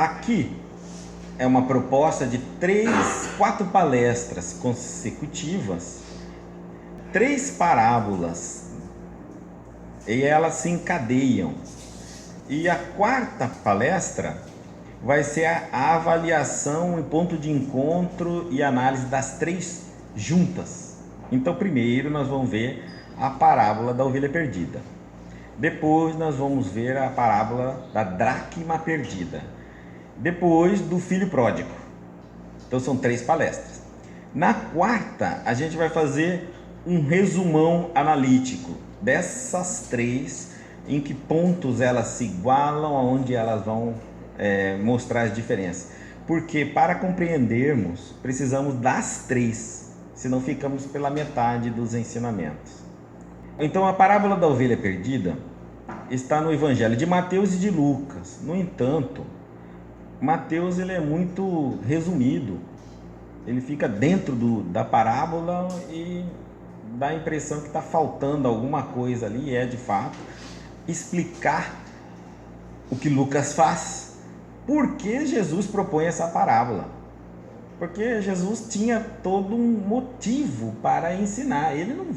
Aqui é uma proposta de 4 palestras consecutivas, 3 parábolas, e elas se encadeiam. E a 4ª palestra vai ser a avaliação e ponto de encontro e análise das 3 juntas. Então, primeiro nós vamos ver a parábola da ovelha perdida. Depois nós vamos ver a parábola da dracma perdida. Depois do filho pródigo. Então são 3 palestras. Na 4ª a gente vai fazer um resumão analítico dessas 3, em que pontos elas se igualam, aonde elas vão mostrar as diferenças. Porque para compreendermos, precisamos das 3, senão ficamos pela metade dos ensinamentos. Então a parábola da ovelha perdida está no Evangelho de Mateus e de Lucas. No entanto, Mateus ele é muito resumido. Ele fica dentro da parábola e dá a impressão que está faltando alguma coisa ali, de fato explicar o que Lucas faz. Por que Jesus propõe essa parábola? Porque Jesus tinha todo um motivo para ensinar. Ele não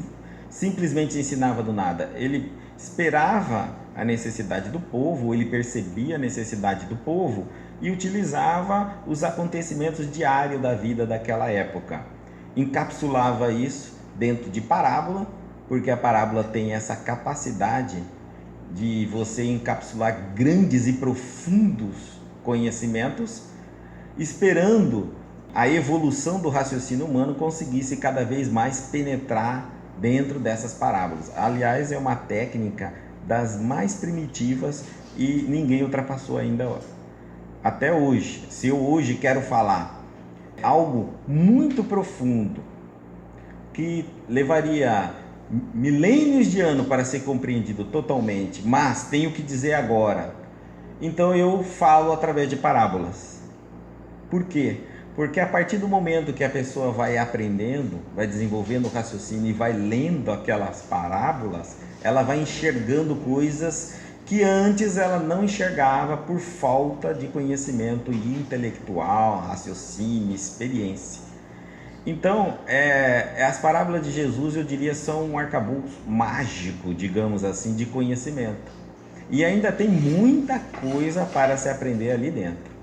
simplesmente ensinava do nada. Ele esperava a necessidade do povo, ele percebia a necessidade do povo e utilizava os acontecimentos diários da vida daquela época. Encapsulava isso dentro de parábola, porque a parábola tem essa capacidade de você encapsular grandes e profundos conhecimentos, esperando a evolução do raciocínio humano conseguisse cada vez mais penetrar dentro dessas parábolas. Aliás, é uma técnica das mais primitivas e ninguém ultrapassou ainda até hoje. Se eu hoje quero falar algo muito profundo, que levaria milênios de anos para ser compreendido totalmente, mas tenho que dizer agora, então eu falo através de parábolas. Por quê? Porque a partir do momento que a pessoa vai aprendendo, vai desenvolvendo o raciocínio e vai lendo aquelas parábolas, ela vai enxergando coisas que antes ela não enxergava por falta de conhecimento intelectual, raciocínio, experiência. Então, as parábolas de Jesus, eu diria, são um arcabouço mágico, digamos assim, de conhecimento. E ainda tem muita coisa para se aprender ali dentro.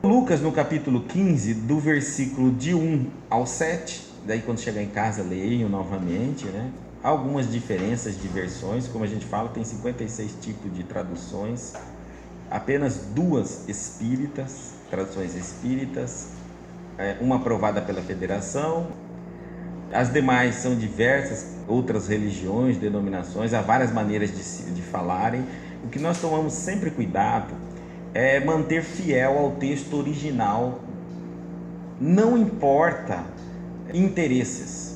Lucas, no capítulo 15, do versículo de 1 ao 7, daí quando chegar em casa, leiam novamente, né? Algumas diferenças de versões, como a gente fala, tem 56 tipos de traduções, apenas 2 espíritas, traduções espíritas, uma aprovada pela federação, as demais são diversas, outras religiões, denominações, há várias maneiras de falarem. O que nós tomamos sempre cuidado é manter fiel ao texto original, não importa interesses.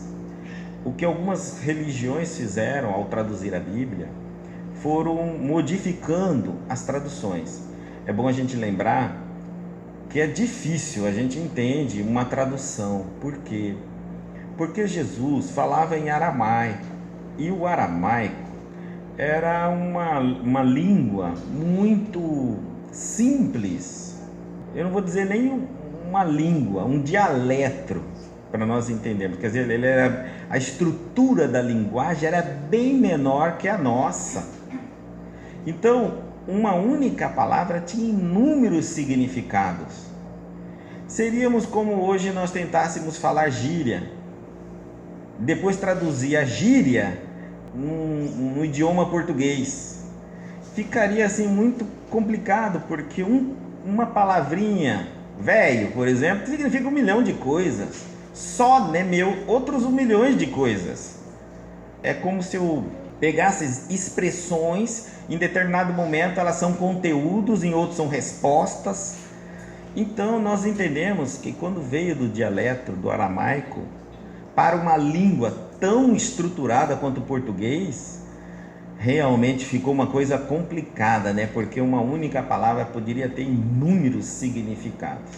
O que algumas religiões fizeram ao traduzir a Bíblia foram modificando as traduções. É bom a gente lembrar que é difícil, a gente entende uma tradução. Por quê? Porque Jesus falava em aramaico, e o aramaico era uma língua muito simples. Eu não vou dizer nem uma língua, um dialeto, para nós entendermos. Quer dizer, a estrutura da linguagem era bem menor que a nossa. Então, uma única palavra tinha inúmeros significados. Seríamos como hoje nós tentássemos falar gíria, depois traduzir a gíria no idioma português. Ficaria assim muito complicado, porque uma palavrinha, velho, por exemplo, significa 1 milhão de coisas. Só, né, outros 1 milhões de coisas. É como se eu pegasse expressões, em determinado momento elas são conteúdos, em outros são respostas. Então nós entendemos que quando veio do dialeto, do aramaico, para uma língua tão estruturada quanto o português, realmente ficou uma coisa complicada, né? Porque uma única palavra poderia ter inúmeros significados.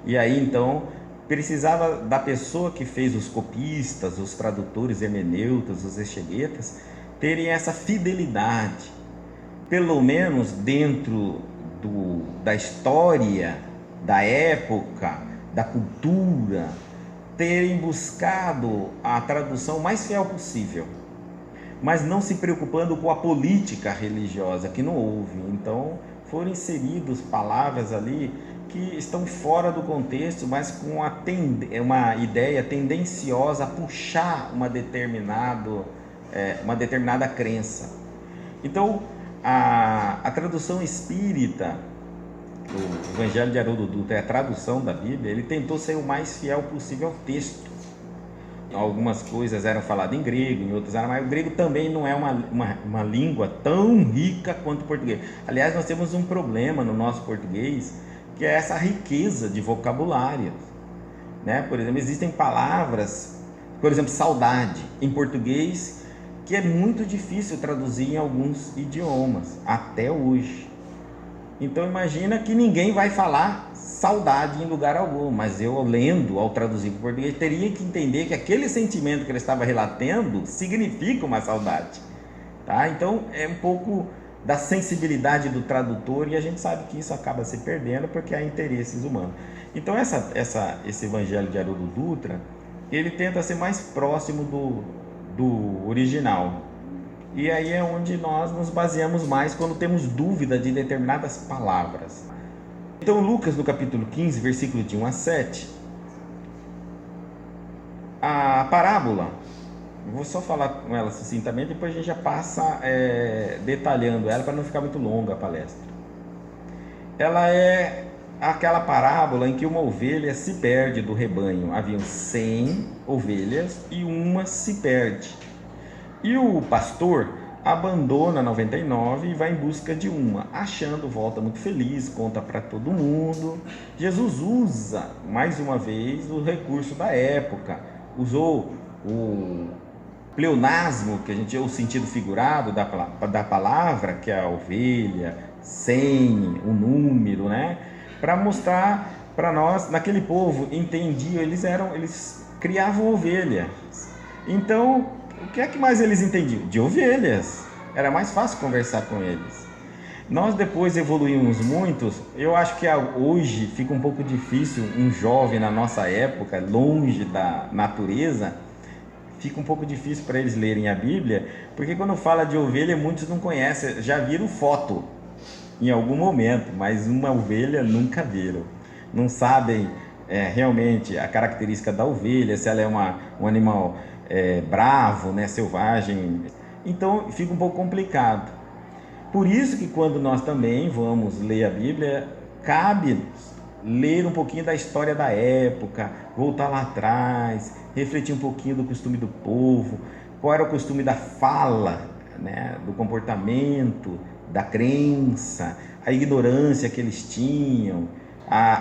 E aí então precisava da pessoa que fez os copistas, os tradutores hermeneutas, os exegetas, terem essa fidelidade, pelo menos dentro da história, da época, da cultura, terem buscado a tradução mais fiel possível, mas não se preocupando com a política religiosa, que não houve. Então foram inseridas palavras ali que estão fora do contexto, mas com uma ideia tendenciosa a puxar uma determinada crença. Então a tradução espírita, o Evangelho de Haroldo Dutra, a tradução da Bíblia, ele tentou ser o mais fiel possível ao texto. Algumas coisas eram faladas em grego, em outras eram, mas o grego também não é uma língua tão rica quanto o português. Aliás, nós temos um problema no nosso português, que é essa riqueza de vocabulário, né? Por exemplo, existem palavras, por exemplo, saudade, em português, que é muito difícil traduzir em alguns idiomas, até hoje. Então imagina que ninguém vai falar saudade em lugar algum, mas eu, lendo, ao traduzir para o português, teria que entender que aquele sentimento que ele estava relatando significa uma saudade, tá? Então é um pouco da sensibilidade do tradutor, e a gente sabe que isso acaba se perdendo porque há interesses humanos. Então esse Evangelho de Haroldo Dutra, ele tenta ser mais próximo do original, e aí é onde nós nos baseamos mais quando temos dúvida de determinadas palavras. Então Lucas, no capítulo 15, versículo de 1 a 7, a parábola, eu vou só falar com ela sucintamente, depois a gente já passa detalhando ela para não ficar muito longa a palestra. Ela é aquela parábola em que uma ovelha se perde do rebanho. Haviam 100 ovelhas e uma se perde. E o pastor abandona 99 e vai em busca de uma. Achando, volta muito feliz, conta para todo mundo. Jesus usa, mais uma vez, o recurso da época. Usou o pleonasmo, que a gente o sentido figurado da palavra, que é a ovelha, 100, o número, né? Para mostrar para nós, naquele povo, entendiam, eles criavam ovelhas. Então, o que é que mais eles entendiam? De ovelhas. Era mais fácil conversar com eles. Nós depois evoluímos muito. Eu acho que hoje fica um pouco difícil um jovem na nossa época, longe da natureza, fica um pouco difícil para eles lerem a Bíblia, porque quando fala de ovelha, muitos não conhecem, já viram foto em algum momento, mas uma ovelha nunca viram. Não sabem realmente a característica da ovelha, se ela é um animal bravo, né, selvagem. Então fica um pouco complicado. Por isso que quando nós também vamos ler a Bíblia, cabe-nos ler um pouquinho da história da época, voltar lá atrás, refletir um pouquinho do costume do povo, qual era o costume da fala, né, do comportamento, da crença, a ignorância que eles tinham,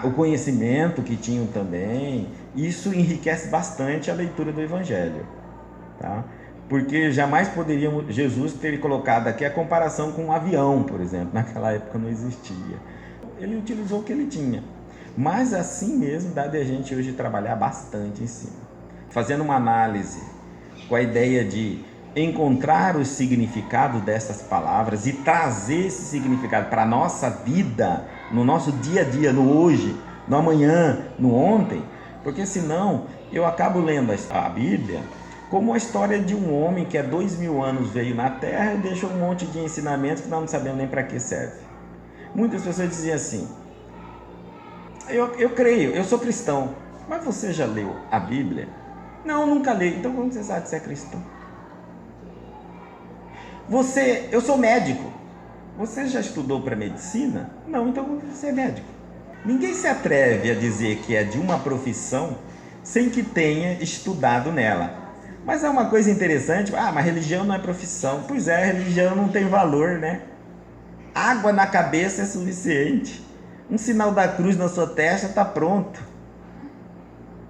o conhecimento que tinham também. Isso enriquece bastante a leitura do Evangelho, tá? Porque jamais poderíamos Jesus ter colocado aqui a comparação com um avião, por exemplo. Naquela época não existia. Ele utilizou o que ele tinha. Mas assim mesmo dá de a gente hoje trabalhar bastante em cima. Fazendo uma análise com a ideia de encontrar o significado dessas palavras e trazer esse significado para a nossa vida, no nosso dia a dia, no hoje, no amanhã, no ontem. Porque senão eu acabo lendo a Bíblia como a história de um homem que há 2000 anos veio na Terra e deixou um monte de ensinamentos que nós não sabemos nem para que serve. Muitas pessoas diziam assim: eu creio, eu sou cristão, mas você já leu a Bíblia? Não, nunca li. Então como você sabe que você é cristão? Eu sou médico. Você já estudou para medicina? Não, então como você é médico? Ninguém se atreve a dizer que é de uma profissão sem que tenha estudado nela. Mas é uma coisa interessante, mas religião não é profissão. Pois é, religião não tem valor, né? Água na cabeça é suficiente. Um sinal da cruz na sua testa está pronto.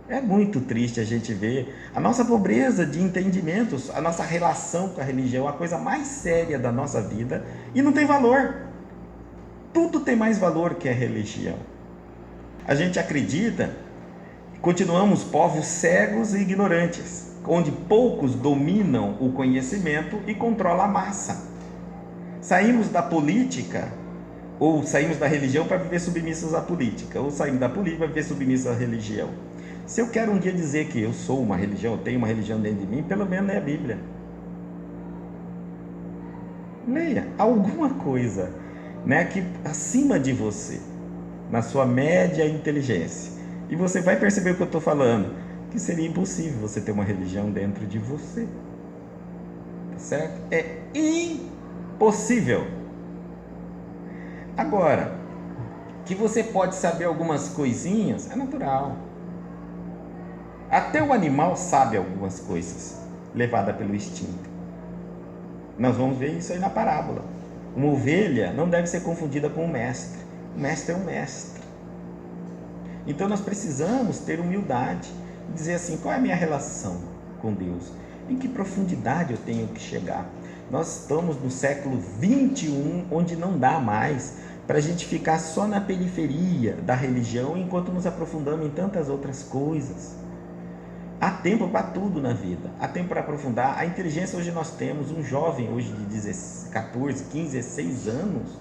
É muito triste a gente ver a nossa pobreza de entendimentos, a nossa relação com a religião, a coisa mais séria da nossa vida, e não tem valor. Tudo tem mais valor que a religião. A gente acredita, continuamos povos cegos e ignorantes, onde poucos dominam o conhecimento e controlam a massa. Saímos da política Ou saímos da religião para viver submissos à política, ou saímos da política para viver submissos à religião. Se eu quero um dia dizer que eu sou uma religião, eu tenho uma religião dentro de mim, pelo menos leia a Bíblia. Leia alguma coisa, né, que acima de você, na sua média inteligência. E você vai perceber o que eu estou falando, que seria impossível você ter uma religião dentro de você. Tá certo? É impossível. Agora, que você pode saber algumas coisinhas, é natural. Até o animal sabe algumas coisas, levada pelo instinto. Nós vamos ver isso aí na parábola. Uma ovelha não deve ser confundida com um mestre. O mestre é um mestre. Então nós precisamos ter humildade e dizer assim, qual é a minha relação com Deus? Em que profundidade eu tenho que chegar? Nós estamos no século 21, onde não dá mais para a gente ficar só na periferia da religião, enquanto nos aprofundamos em tantas outras coisas. Há tempo para tudo na vida, há tempo para aprofundar. A inteligência hoje nós temos, um jovem hoje de 14, 15, 16 anos,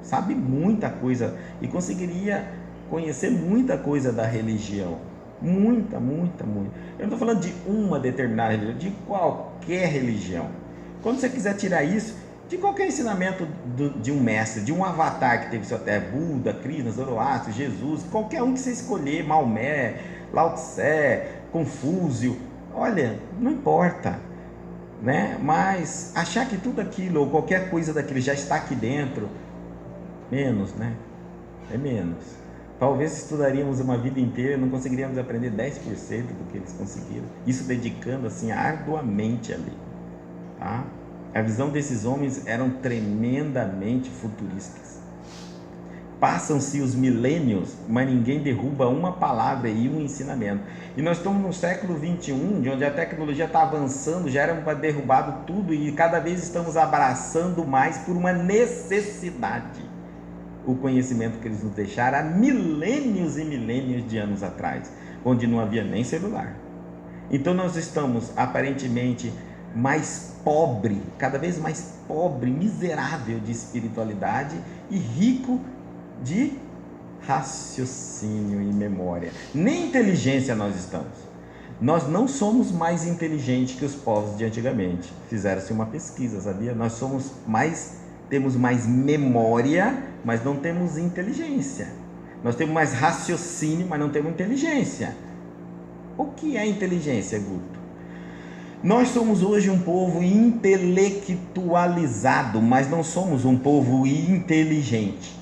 sabe muita coisa e conseguiria conhecer muita coisa da religião. Muita. Eu não estou falando de uma determinada religião, de qualquer religião. Quando você quiser tirar isso, de qualquer ensinamento de um mestre, de um avatar que teve sua terra, Buda, Krishna, Zoroastro, Jesus, qualquer um que você escolher, Maomé, Lao Tse, Confúcio, olha, não importa, né? Mas achar que tudo aquilo ou qualquer coisa daquilo já está aqui dentro, menos, né? É menos. Talvez estudaríamos uma vida inteira e não conseguiríamos aprender 10% do que eles conseguiram. Isso dedicando assim arduamente ali, tá? A visão desses homens eram tremendamente futuristas. Passam-se os milênios, mas ninguém derruba uma palavra e um ensinamento. E nós estamos no século 21, de onde a tecnologia está avançando, já era para derrubado tudo e cada vez estamos abraçando mais por uma necessidade o conhecimento que eles nos deixaram há milênios e milênios de anos atrás, onde não havia nem celular. Então nós estamos aparentemente mais pobre, cada vez mais pobre, miserável de espiritualidade e rico de raciocínio e memória. Nem inteligência nós estamos. Nós não somos mais inteligentes que os povos de antigamente. Fizeram-se uma pesquisa, sabia? Nós temos mais memória, mas não temos inteligência. Nós temos mais raciocínio, mas não temos inteligência. O que é inteligência, Guto? Nós somos hoje um povo intelectualizado, mas não somos um povo inteligente.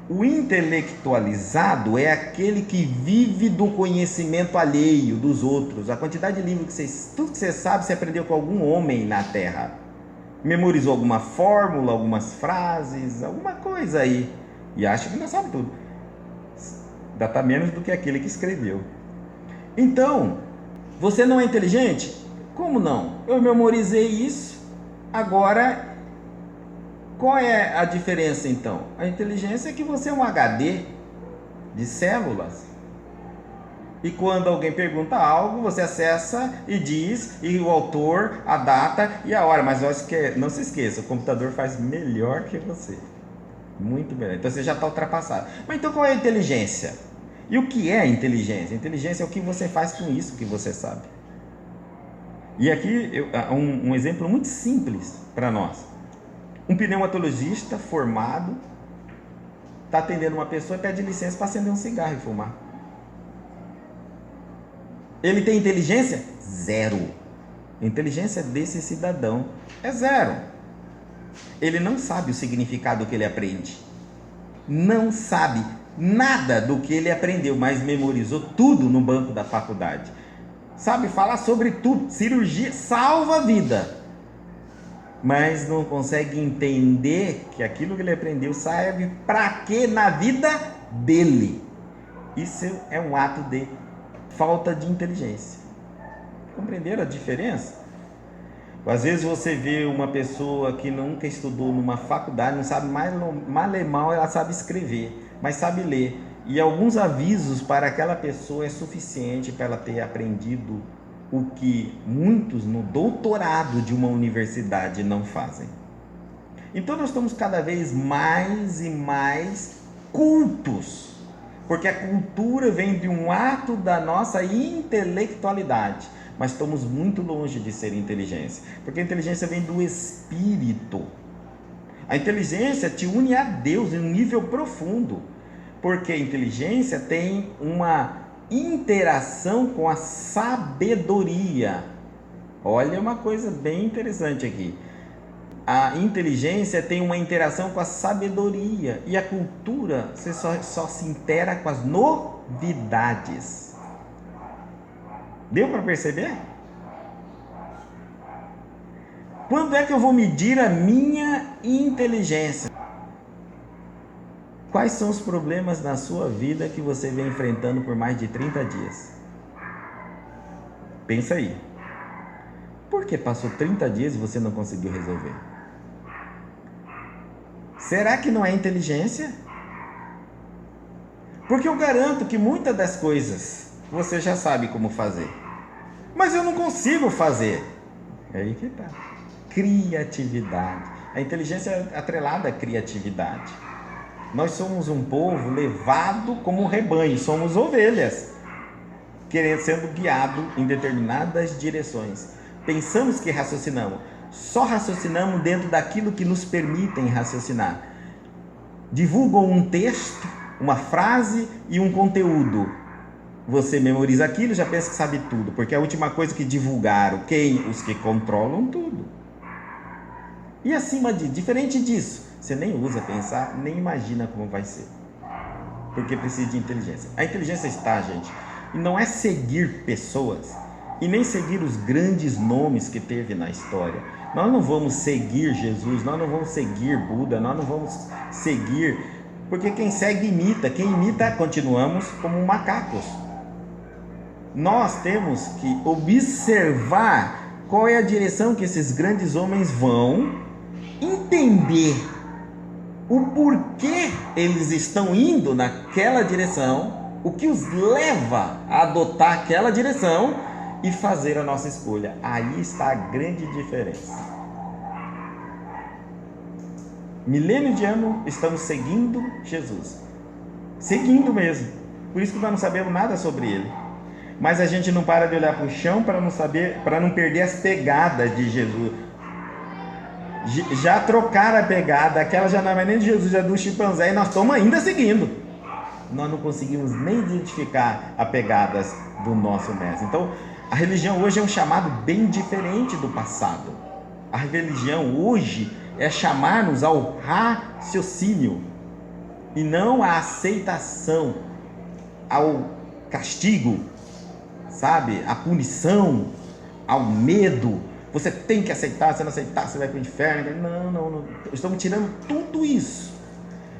O intelectualizado é aquele que vive do conhecimento alheio dos outros. A quantidade de livros tudo que você sabe, você aprendeu com algum homem na Terra. Memorizou alguma fórmula, algumas frases, alguma coisa aí. E acha que não sabe tudo. Dá menos do que aquele que escreveu. Então, você não é inteligente? Como não? Eu memorizei isso, agora qual é a diferença então? A inteligência é que você é um HD de células. E quando alguém pergunta algo, você acessa e diz, e o autor, a data e a hora. Mas não se esqueça, o computador faz melhor que você. Muito melhor. Então você já está ultrapassado. Mas então qual é a inteligência? E o que é a inteligência? A inteligência é o que você faz com isso que você sabe. E aqui um exemplo muito simples para nós. Um pneumatologista formado está atendendo uma pessoa e pede licença para acender um cigarro e fumar. Ele tem inteligência? Zero. A inteligência desse cidadão é zero. Ele não sabe o significado que ele aprende. Não sabe nada do que ele aprendeu, mas memorizou tudo no banco da faculdade. Sabe falar sobre tudo. Cirurgia salva a vida. Mas não consegue entender que aquilo que ele aprendeu serve para quê na vida dele. Isso é um ato de falta de inteligência. Compreenderam a diferença? Às vezes você vê uma pessoa que nunca estudou numa faculdade, não sabe mal e mal, ela sabe escrever, mas sabe ler. E alguns avisos para aquela pessoa é suficiente para ela ter aprendido o que muitos no doutorado de uma universidade não fazem. Então nós estamos cada vez mais e mais cultos, porque a cultura vem de um ato da nossa intelectualidade, mas estamos muito longe de ser inteligência, porque a inteligência vem do Espírito. A inteligência te une a Deus em um nível profundo, porque a inteligência tem uma interação com a sabedoria. Olha uma coisa bem interessante aqui. A inteligência tem uma interação com a sabedoria, e a cultura você só se intera com as novidades. Deu para perceber? Quando é que eu vou medir a minha inteligência? Quais são os problemas na sua vida que você vem enfrentando por mais de 30 dias? Pensa aí. Por que passou 30 dias e você não conseguiu resolver? Será que não é inteligência? Porque eu garanto que muitas das coisas você já sabe como fazer, mas eu não consigo fazer. É aí que está. Criatividade. A inteligência é atrelada à criatividade. Nós somos um povo levado como um rebanho, somos ovelhas, sendo guiado em determinadas direções. Pensamos que raciocinamos, só raciocinamos dentro daquilo que nos permitem raciocinar. Divulgam um texto, uma frase e um conteúdo. Você memoriza aquilo e já pensa que sabe tudo, porque é a última coisa que divulgaram. Quem? Os que controlam tudo. E diferente disso, você nem usa pensar, nem imagina como vai ser, porque precisa de inteligência. A inteligência está, gente, e não é seguir pessoas, e nem seguir os grandes nomes que teve na história. Nós não vamos seguir Jesus, nós não vamos seguir Buda, nós não vamos seguir, porque quem segue imita, quem imita continuamos como macacos. Nós temos que observar qual é a direção que esses grandes homens vão, entender o porquê eles estão indo naquela direção, o que os leva a adotar aquela direção e fazer a nossa escolha. Aí está a grande diferença. Milênio de ano estamos seguindo Jesus, seguindo mesmo, por isso que nós não sabemos nada sobre ele, mas a gente não para de olhar para o chão para não perder as pegadas de Jesus. Já trocaram a pegada, aquela já não é nem de Jesus, já é do chimpanzé, e nós estamos ainda seguindo. Nós não conseguimos nem identificar as pegadas do nosso mestre. Então, a religião hoje é um chamado bem diferente do passado. A religião hoje é chamar-nos ao raciocínio e não à aceitação, ao castigo, sabe? À punição, ao medo. Você tem que aceitar, se não aceitar, você vai para o inferno. Não. Estamos tirando tudo isso.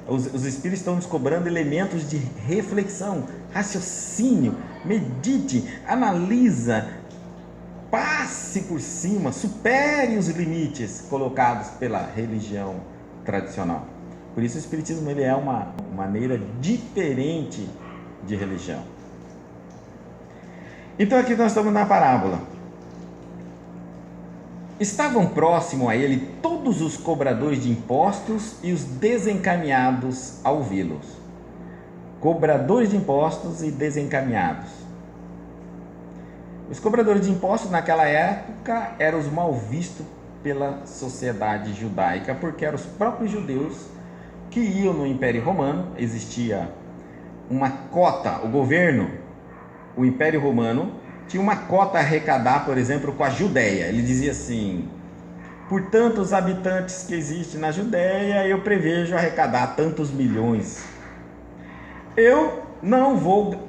Os espíritos estão nos cobrando elementos de reflexão, raciocínio. Medite, analisa, passe por cima, supere os limites colocados pela religião tradicional. Por isso o espiritismo ele é uma maneira diferente de religião. Então aqui nós estamos na parábola. Estavam próximo a ele todos os cobradores de impostos e os desencaminhados a ouvi-los. Cobradores de impostos e desencaminhados. Os cobradores de impostos naquela época eram os mal vistos pela sociedade judaica, porque eram os próprios judeus que iam no Império Romano. Existia uma cota, o governo, o Império Romano tinha uma cota a arrecadar, por exemplo, com a Judéia. Ele dizia assim: por tantos habitantes que existem na Judéia, eu prevejo arrecadar tantos milhões. Eu não vou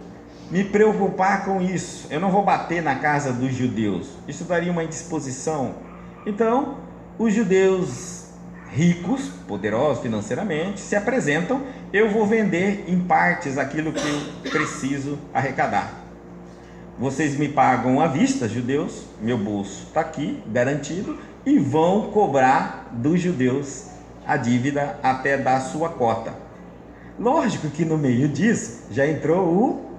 me preocupar com isso, eu não vou bater na casa dos judeus, isso daria uma indisposição. Então, os judeus ricos, poderosos financeiramente, se apresentam: eu vou vender em partes aquilo que eu preciso arrecadar. Vocês me pagam à vista, judeus, meu bolso está aqui, garantido, e vão cobrar dos judeus a dívida até dar sua cota. Lógico que no meio disso já entrou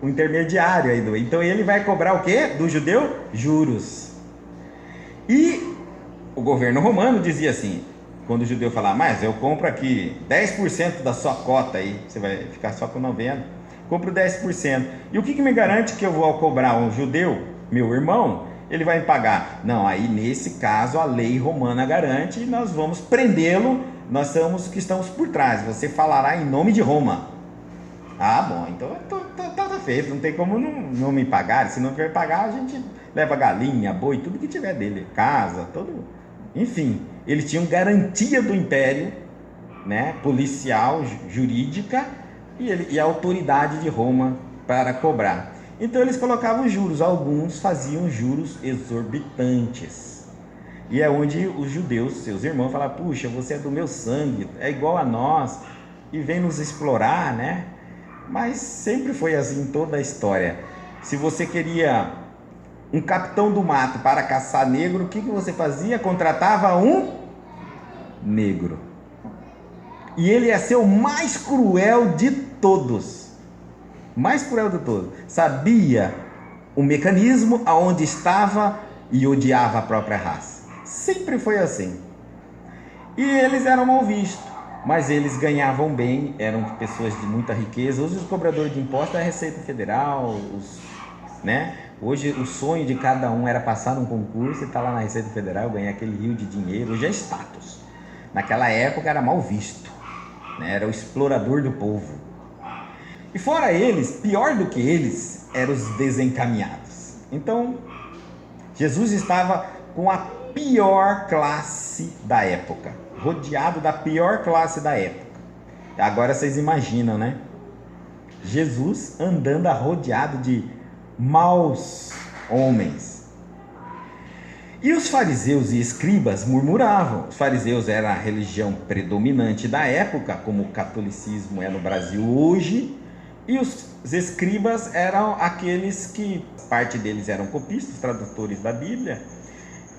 o intermediário aí, então ele vai cobrar o quê? Do judeu? Juros. E o governo romano dizia assim: Quando o judeu falar, mas eu compro aqui 10% da sua cota aí, você vai ficar só com 90%. Compro 10%. E o que me garante que eu vou cobrar um judeu, meu irmão, ele vai me pagar? Não, aí nesse caso a lei romana garante e nós vamos prendê-lo, nós somos que estamos por trás, você falará em nome de Roma. Ah, bom, então tá feito, não tem como não me pagar, se não quer pagar a gente leva galinha, boi, tudo que tiver dele, casa, todo, enfim, eles tinham garantia do império, né, policial, jurídica e a autoridade de Roma para cobrar. Então eles colocavam juros, alguns faziam juros exorbitantes. E é onde os judeus, seus irmãos, falavam, puxa, você é do meu sangue, é igual a nós, e vem nos explorar, né? Mas sempre foi assim em toda a história. Se você queria um capitão do mato para caçar negro, o que você fazia? Contratava um negro. E ele ia ser o mais cruel de todos. Mais cruel de todos. Sabia o mecanismo aonde estava e odiava a própria raça. Sempre foi assim. E eles eram mal vistos, mas eles ganhavam bem, eram pessoas de muita riqueza. Hoje os cobradores de impostos é a Receita Federal, né? Hoje o sonho de cada um era passar num concurso e estar lá na Receita Federal, ganhar aquele rio de dinheiro. Hoje é status. Naquela época era mal visto, né? Era o explorador do povo. E fora eles, pior do que eles, eram os desencaminhados. Então, Jesus estava com a pior classe da época, rodeado da pior classe da época. Agora vocês imaginam, né? Jesus andando rodeado de maus homens. E os fariseus e escribas murmuravam. Os fariseus era a religião predominante da época, como o catolicismo é no Brasil hoje, e os escribas eram aqueles que, parte deles eram copistas, tradutores da Bíblia,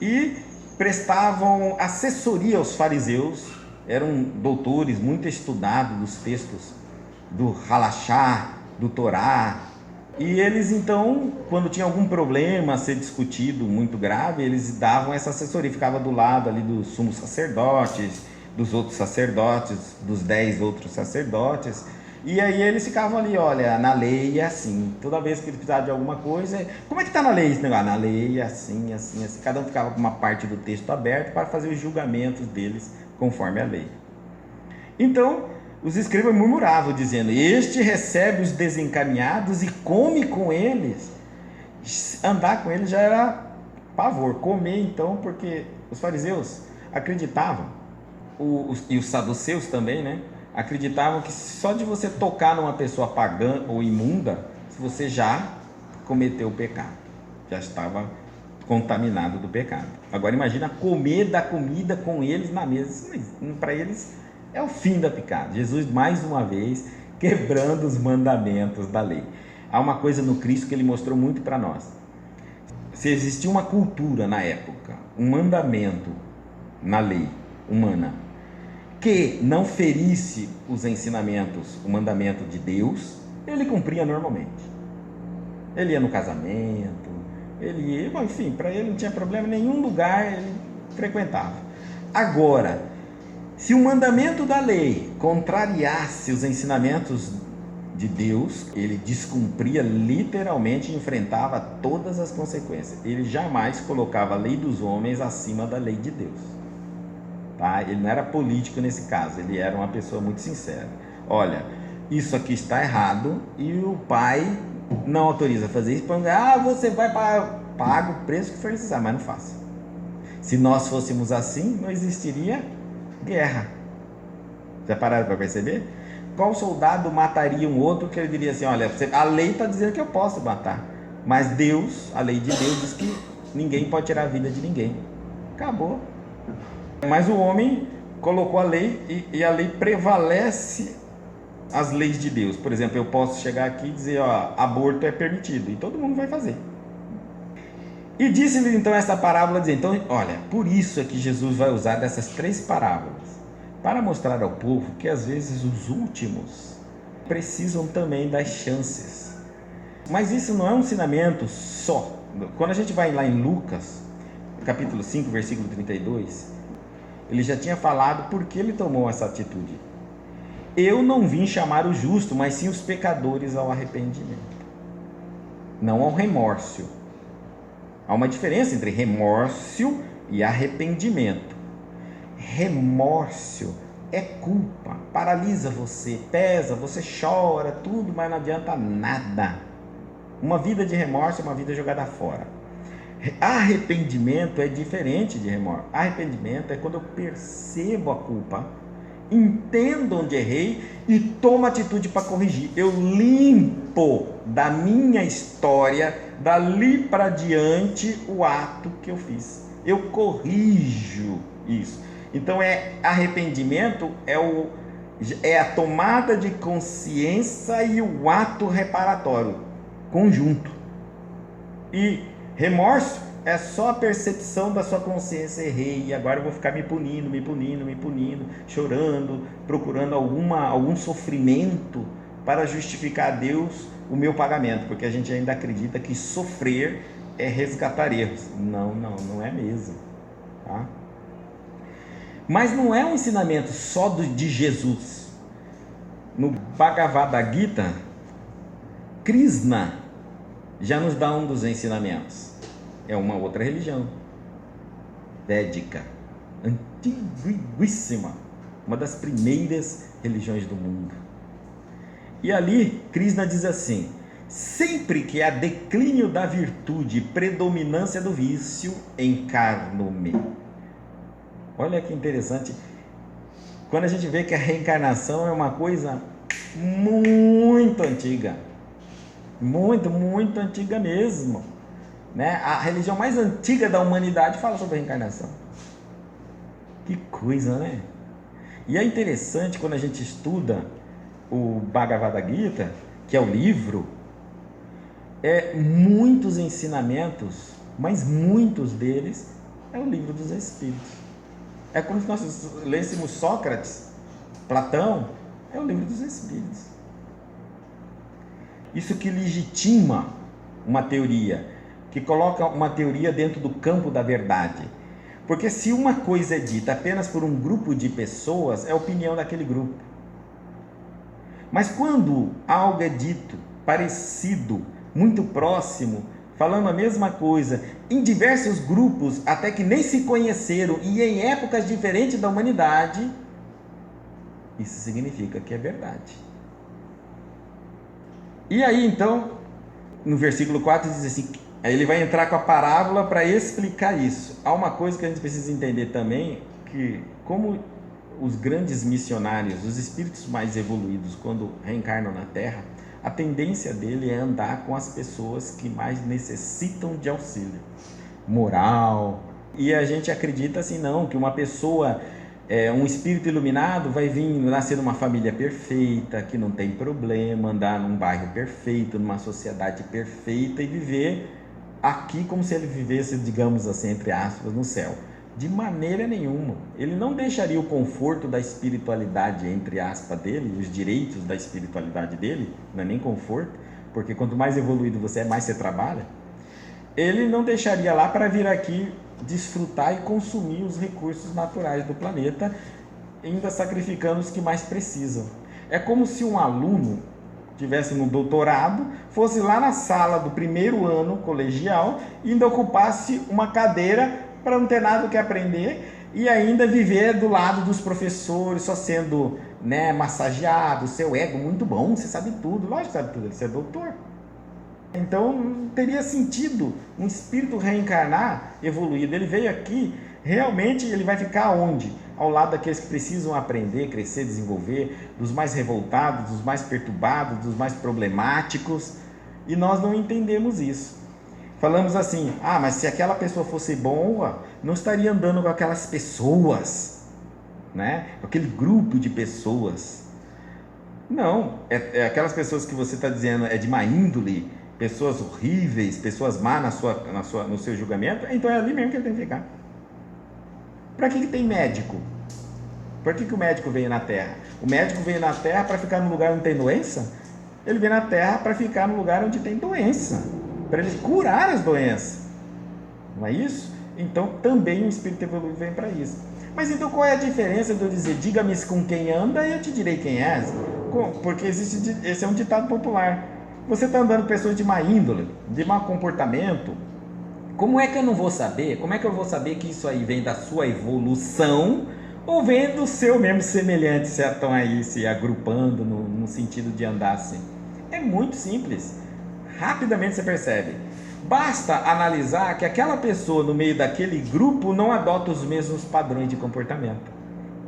e prestavam assessoria aos fariseus, eram doutores muito estudados dos textos do Halachá, do Torá, e eles então, quando tinha algum problema a ser discutido muito grave, eles davam essa assessoria, ficava do lado ali dos sumos sacerdotes, dos outros sacerdotes, dos 10 outros sacerdotes, e aí eles ficavam ali, olha, na lei é assim, toda vez que eles precisavam de alguma coisa, como é que está na lei esse negócio? Na lei é assim, assim, assim, cada um ficava com uma parte do texto aberto para fazer os julgamentos deles conforme a lei. Então, os escribas murmuravam, dizendo, este recebe os desencaminhados e come com eles. Andar com eles já era pavor, comer então, porque os fariseus acreditavam, e os saduceus também, né? Acreditavam que só de você tocar numa pessoa pagã ou imunda, você já cometeu o pecado, já estava contaminado do pecado. Agora imagina comer da comida com eles na mesa, para eles é o fim da picada. Jesus mais uma vez quebrando os mandamentos da lei. Há uma coisa no Cristo que ele mostrou muito para nós. Se existia uma cultura na época, um mandamento na lei humana, que não ferisse os ensinamentos, o mandamento de Deus, ele cumpria normalmente. Ele ia no casamento, ele ia, enfim, para ele não tinha problema, nenhum lugar ele frequentava. Agora, se o mandamento da lei contrariasse os ensinamentos de Deus, ele descumpria literalmente e enfrentava todas as consequências. Ele jamais colocava a lei dos homens acima da lei de Deus. Tá? Ele não era político nesse caso, ele era uma pessoa muito sincera. Olha, isso aqui está errado e o pai não autoriza a fazer isso. Você vai pagar o preço que for necessário, mas não faça. Se nós fôssemos assim, não existiria guerra. Já pararam para perceber? Qual soldado mataria um outro que ele diria assim, olha, a lei está dizendo que eu posso matar, mas Deus, a lei de Deus diz que ninguém pode tirar a vida de ninguém. Acabou. Mas o homem colocou a lei e a lei prevalece as leis de Deus. Por exemplo, eu posso chegar aqui e dizer, aborto é permitido, e todo mundo vai fazer. E disse-lhe então essa parábola, dizendo, então, olha, por isso é que Jesus vai usar dessas 3 parábolas, para mostrar ao povo que às vezes os últimos precisam também das chances. Mas isso não é um ensinamento só. Quando a gente vai lá em Lucas, capítulo 5, versículo 32, Ele já tinha falado por que ele tomou essa atitude. Eu não vim chamar o justo, mas sim os pecadores ao arrependimento, não ao remorso. Há uma diferença entre remorso e arrependimento. Remorso é culpa, paralisa você, pesa, você chora, tudo, mas não adianta nada. Uma vida de remorso é uma vida jogada fora. Arrependimento é diferente de remorso. Arrependimento é quando eu percebo a culpa, entendo onde errei e tomo atitude para corrigir. Eu limpo da minha história, dali para diante, o ato que eu fiz. Eu corrijo isso. Então arrependimento é a tomada de consciência e o ato reparatório conjunto. E remorso é só a percepção da sua consciência: errei, agora eu vou ficar me punindo, chorando, procurando algum sofrimento para justificar a Deus o meu pagamento, porque a gente ainda acredita que sofrer é resgatar erros. Não é mesmo, tá? Mas não é um ensinamento só de Jesus. No Bhagavad Gita, Krishna já nos dá um dos ensinamentos. É uma outra religião védica, antiguíssima, uma das primeiras religiões do mundo. E ali Krishna diz assim: sempre que há declínio da virtude e predominância do vício, encarno-me. Olha que interessante, quando a gente vê que a reencarnação é uma coisa muito antiga, muito antiga mesmo, né? A religião mais antiga da humanidade fala sobre a reencarnação. Que coisa, né? E é interessante quando a gente estuda o Bhagavad Gita, que é o livro, muitos ensinamentos, mas muitos deles é o livro dos Espíritos. É como se nós lêssemos Sócrates, Platão, é o livro dos Espíritos. Isso que legitima uma teoria, que coloca uma teoria dentro do campo da verdade. Porque se uma coisa é dita apenas por um grupo de pessoas, é a opinião daquele grupo. Mas quando algo é dito parecido, muito próximo, falando a mesma coisa, em diversos grupos, até que nem se conheceram e em épocas diferentes da humanidade, isso significa que é verdade. E aí então, no versículo 4 diz assim, aí ele vai entrar com a parábola para explicar isso. Há uma coisa que a gente precisa entender também, que como os grandes missionários, os espíritos mais evoluídos, quando reencarnam na Terra, a tendência dele é andar com as pessoas que mais necessitam de auxílio moral. E a gente acredita assim, não, que uma pessoa, um espírito iluminado vai vir nascer numa família perfeita, que não tem problema, andar num bairro perfeito, numa sociedade perfeita e viver aqui como se ele vivesse, digamos assim, entre aspas, no céu. De maneira nenhuma. Ele não deixaria o conforto da espiritualidade, entre aspas, dele, os direitos da espiritualidade dele, não é nem conforto, porque quanto mais evoluído você é, mais você trabalha. Ele não deixaria lá para vir aqui desfrutar e consumir os recursos naturais do planeta, ainda sacrificando os que mais precisam. É como se um aluno tivesse no doutorado, fosse lá na sala do primeiro ano colegial e ainda ocupasse uma cadeira para não ter nada o que aprender e ainda viver do lado dos professores, só sendo, né, massageado, seu ego muito bom, você sabe tudo, lógico que sabe tudo, você é doutor. Então não teria sentido um espírito reencarnar evoluído. Ele veio aqui, realmente ele vai ficar onde? Ao lado daqueles que precisam aprender, crescer, desenvolver, dos mais revoltados, dos mais perturbados, dos mais problemáticos, e nós não entendemos isso. Falamos assim, mas se aquela pessoa fosse boa, não estaria andando com aquelas pessoas, né? Aquele grupo de pessoas. Não, aquelas pessoas que você está dizendo é de má índole, pessoas horríveis, pessoas más no seu julgamento, então é ali mesmo que ele tem que ficar. Para que tem médico? Por que o médico veio na Terra? O médico veio na Terra para ficar no lugar onde tem doença? Ele veio na Terra para ficar no lugar onde tem doença, para ele curar as doenças. Não é isso? Então também o espírito evoluído vem para isso. Mas então qual é a diferença de eu dizer, diga-me com quem anda e eu te direi quem és? Porque esse é um ditado popular. Você está andando com pessoas de má índole, de mau comportamento. Como é que eu não vou saber? Como é que eu vou saber que isso aí vem da sua evolução ou vem do seu mesmo semelhante, se estão aí se agrupando no sentido de andar assim? É muito simples. Rapidamente você percebe. Basta analisar que aquela pessoa no meio daquele grupo não adota os mesmos padrões de comportamento.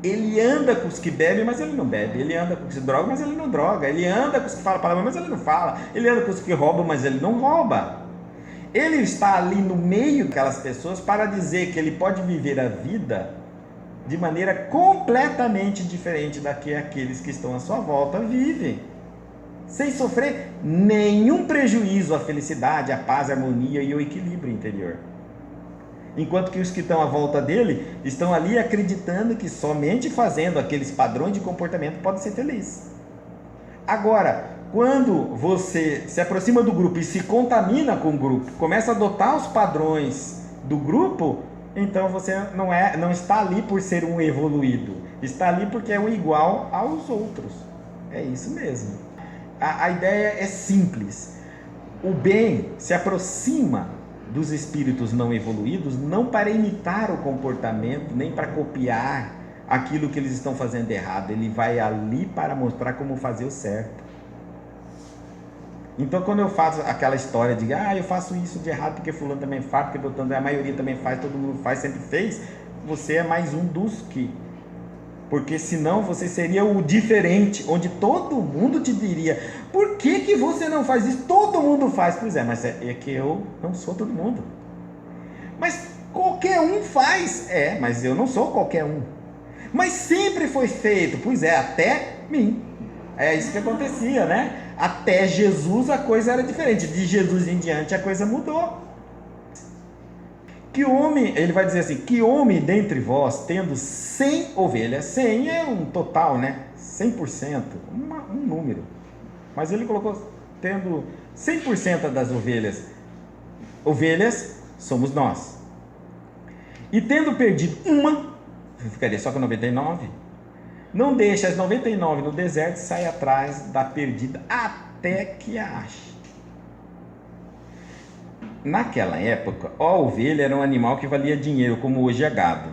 Ele anda com os que bebem, mas ele não bebe. Ele anda com os que drogam, mas ele não droga. Ele anda com os que falam palavra, mas ele não fala. Ele anda com os que roubam, mas ele não rouba. Ele está ali no meio daquelas pessoas para dizer que ele pode viver a vida de maneira completamente diferente da que aqueles que estão à sua volta vivem, sem sofrer nenhum prejuízo à felicidade, à paz, à harmonia e ao equilíbrio interior. Enquanto que os que estão à volta dele estão ali acreditando que somente fazendo aqueles padrões de comportamento pode ser feliz. Agora, quando você se aproxima do grupo e se contamina com o grupo, começa a adotar os padrões do grupo, então você não está ali por ser um evoluído, está ali porque é um igual aos outros. É isso mesmo. A ideia é simples. O bem se aproxima dos espíritos não evoluídos não para imitar o comportamento, nem para copiar aquilo que eles estão fazendo errado. Ele vai ali para mostrar como fazer o certo. Então, quando eu faço aquela história de eu faço isso de errado porque fulano também faz, porque doutor, a maioria também faz, todo mundo faz, sempre fez, você é mais um dos que. Porque senão você seria o diferente, onde todo mundo te diria, por que você não faz isso? Todo mundo faz. Pois é, mas é que eu não sou todo mundo. Mas qualquer um faz. É, mas eu não sou qualquer um. Mas sempre foi feito. Pois é, até mim. É isso que acontecia, né? Até Jesus a coisa era diferente. De Jesus em diante a coisa mudou. Que homem, ele vai dizer assim, que homem dentre vós, tendo 100 ovelhas, 100 é um total, né? 100%, um número. Mas ele colocou, tendo 100% das ovelhas, ovelhas somos nós. E tendo perdido uma, ficaria só com 99, não deixa as 99 no deserto e sai atrás da perdida até que a ache. Naquela época, a ovelha era um animal que valia dinheiro, como hoje é gado.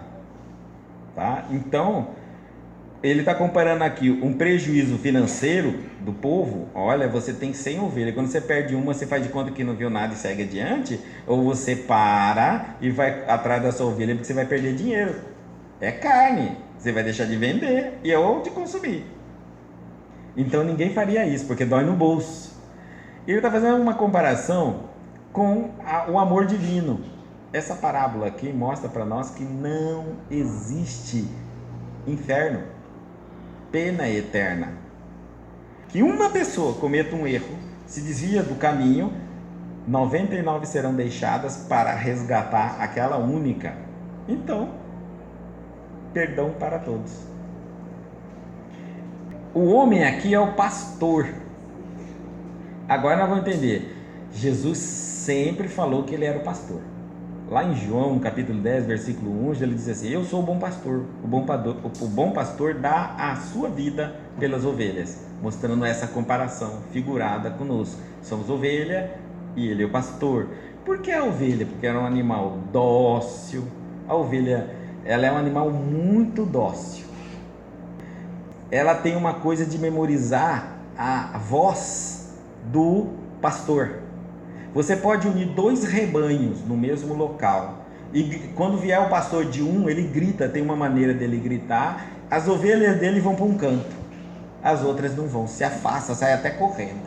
Tá? Então, ele está comparando aqui um prejuízo financeiro do povo. Olha, você tem 100 ovelhas, quando você perde uma, você faz de conta que não viu nada e segue adiante, ou você para e vai atrás da sua ovelha porque você vai perder dinheiro. É carne, você vai deixar de vender e ou de consumir. Então ninguém faria isso, porque dói no bolso. E ele está fazendo uma comparação com o amor divino. Essa parábola aqui mostra para nós que não existe inferno, pena eterna. Que uma pessoa cometa um erro, se desvia do caminho, 99 serão deixadas para resgatar aquela única. Então, perdão para todos. O homem aqui é o pastor. Agora nós vamos entender. Jesus sempre falou que ele era o pastor. Lá em João, capítulo 10, versículo 1, ele diz assim, eu sou o bom pastor. O bom pastor dá a sua vida pelas ovelhas, mostrando essa comparação figurada conosco. Somos ovelha e ele é o pastor. Por que a ovelha? Porque era um animal dócil. A ovelha, ela é um animal muito dócil. Ela tem uma coisa de memorizar a voz do pastor. Você pode unir 2 rebanhos no mesmo local. E quando vier o pastor de um, ele grita, tem uma maneira dele gritar. As ovelhas dele vão para um canto. As outras não vão, se afastam, saem até correndo.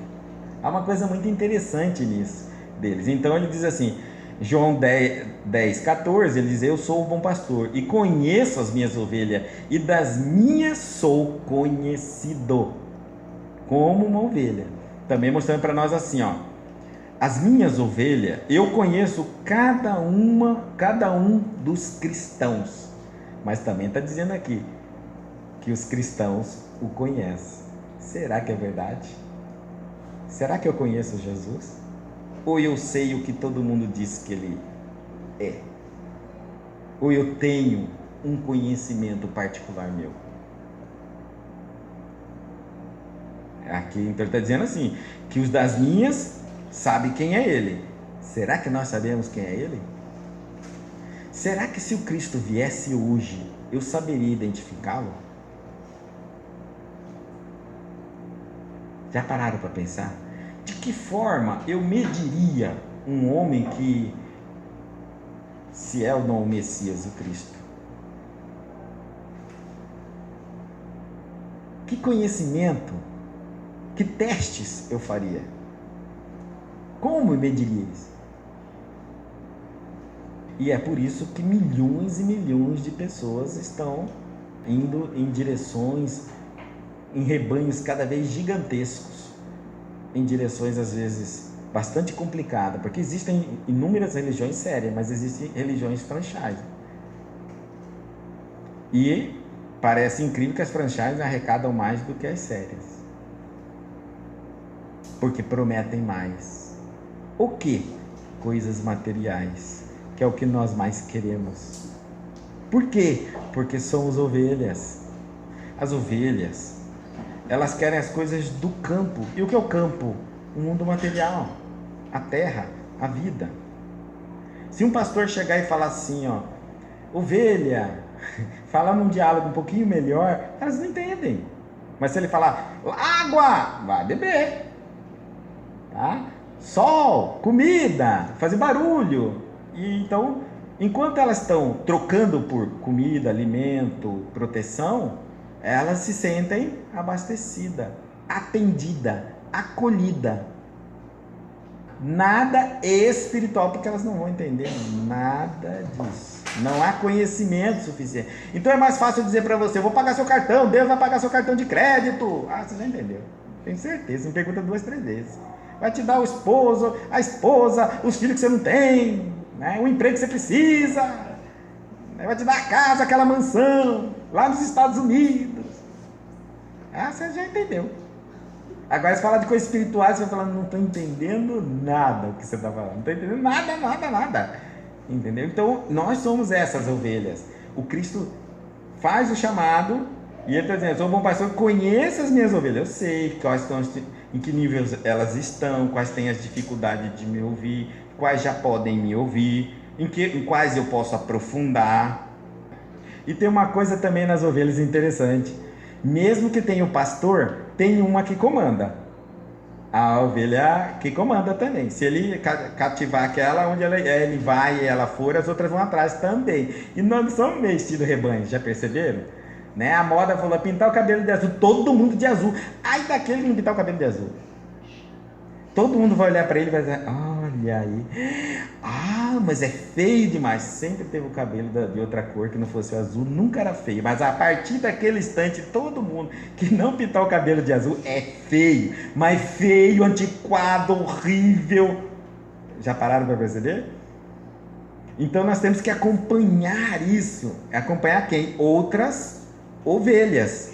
Há uma coisa muito interessante nisso deles. Então ele diz assim, João 10, 14, ele diz, eu sou o bom pastor e conheço as minhas ovelhas e das minhas sou conhecido como uma ovelha. Também mostrando para nós assim, ó. As minhas ovelhas, eu conheço cada um dos cristãos. Mas também está dizendo aqui que os cristãos o conhecem. Será que é verdade? Será que eu conheço Jesus? Ou eu sei o que todo mundo diz que ele é? Ou eu tenho um conhecimento particular meu? Aqui então ele está dizendo assim, que os das minhas sabem quem é ele. Será que nós sabemos quem é ele? Será que se o Cristo viesse hoje, eu saberia identificá-lo? Já pararam para pensar? De que forma eu mediria um homem que, se é ou não o Messias, o Cristo? Que conhecimento, que testes eu faria? Como eu mediria isso? E é por isso que milhões e milhões de pessoas estão indo em direções, em rebanhos cada vez gigantescos, em direções às vezes bastante complicadas, porque existem inúmeras religiões sérias, mas existem religiões franchise. E parece incrível que as franchises arrecadam mais do que as sérias, porque prometem mais. O que? Coisas materiais, que é o que nós mais queremos. Por quê? Porque somos ovelhas. As ovelhas, elas querem as coisas do campo. E o que é o campo? O mundo material, a terra, a vida. Se um pastor chegar e falar assim, ó, ovelha, falar num diálogo um pouquinho melhor, elas não entendem. Mas se ele falar, água, vai beber, tá? Sol, comida, fazer barulho. E então, enquanto elas estão trocando por comida, alimento, proteção, elas se sentem abastecidas, atendidas, acolhidas. Nada espiritual, porque elas não vão entender nada disso. Não há conhecimento suficiente. Então é mais fácil dizer para você, eu vou pagar seu cartão, Deus vai pagar seu cartão de crédito. Ah, você já entendeu. Tenho certeza, me pergunta 2, 3 vezes. Vai te dar o esposo, a esposa, os filhos que você não tem, né? O emprego que você precisa. Vai te dar a casa, aquela mansão, lá nos Estados Unidos. Ah, você já entendeu. Agora você fala de coisas espirituais, você vai falar, não estou entendendo nada o que você está falando. Não estou entendendo nada. Entendeu? Então, nós somos essas ovelhas. O Cristo faz o chamado e ele está dizendo, eu sou um bom pastor, conheça as minhas ovelhas. Eu sei quais estão, em que nível elas estão, quais têm as dificuldades de me ouvir, quais já podem me ouvir, em quais eu posso aprofundar. E tem uma coisa também nas ovelhas interessante. Mesmo que tenha o pastor, tem uma que comanda. A ovelha que comanda também. Se ele cativar aquela, onde ele vai e ela for, as outras vão atrás também. E nós não somos meio estilo rebanho, já perceberam? Né? A moda falou, pintar o cabelo de azul, todo mundo de azul. Ai, daquele que não pintar o cabelo de azul. Todo mundo vai olhar para ele e vai dizer, olha aí. Ah, mas é feio demais. Sempre teve o cabelo de outra cor que não fosse o azul, nunca era feio. Mas a partir daquele instante, todo mundo que não pintar o cabelo de azul é feio. Mas feio, antiquado, horrível. Já pararam para perceber? Então nós temos que acompanhar isso. Acompanhar quem? Outras ovelhas.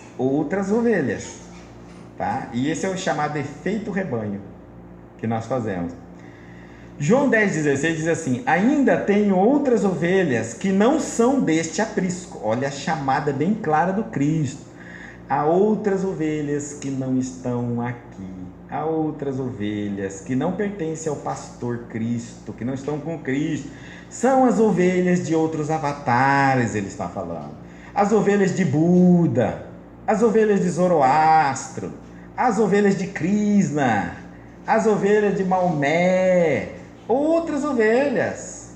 Tá? E esse é o chamado efeito rebanho que nós fazemos. João 10,16 diz assim, ainda tenho outras ovelhas que não são deste aprisco. Olha a chamada bem clara do Cristo. Há outras ovelhas que não estão aqui. Há outras ovelhas que não pertencem ao pastor Cristo, que não estão com Cristo. São as ovelhas de outros avatares, ele está falando. As ovelhas de Buda, as ovelhas de Zoroastro, as ovelhas de Krishna, as ovelhas de Maomé, outras ovelhas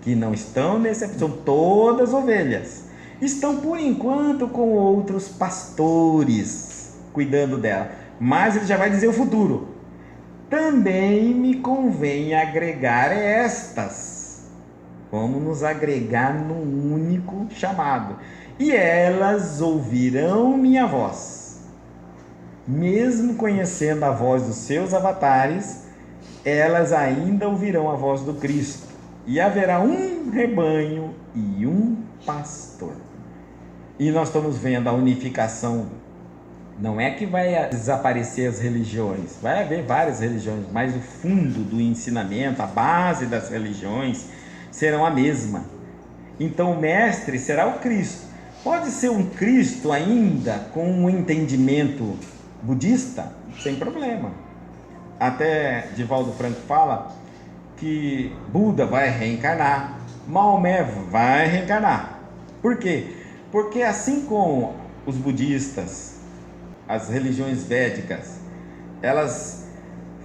que não estão nesse, são todas ovelhas, estão por enquanto com outros pastores cuidando dela, mas ele já vai dizer o futuro. Também me convém agregar estas. Vamos nos agregar num único chamado, e elas ouvirão minha voz. Mesmo conhecendo a voz dos seus avatares, elas ainda ouvirão a voz do Cristo. E haverá um rebanho e um pastor. E nós estamos vendo a unificação. Não é que vai desaparecer as religiões. Vai haver várias religiões, mas o fundo do ensinamento, a base das religiões, serão a mesma. Então o mestre será o Cristo. Pode ser um Cristo ainda com um entendimento budista? Sem problema. Até Divaldo Franco fala que Buda vai reencarnar, Maomé vai reencarnar. Por quê? Porque assim como os budistas, as religiões védicas, elas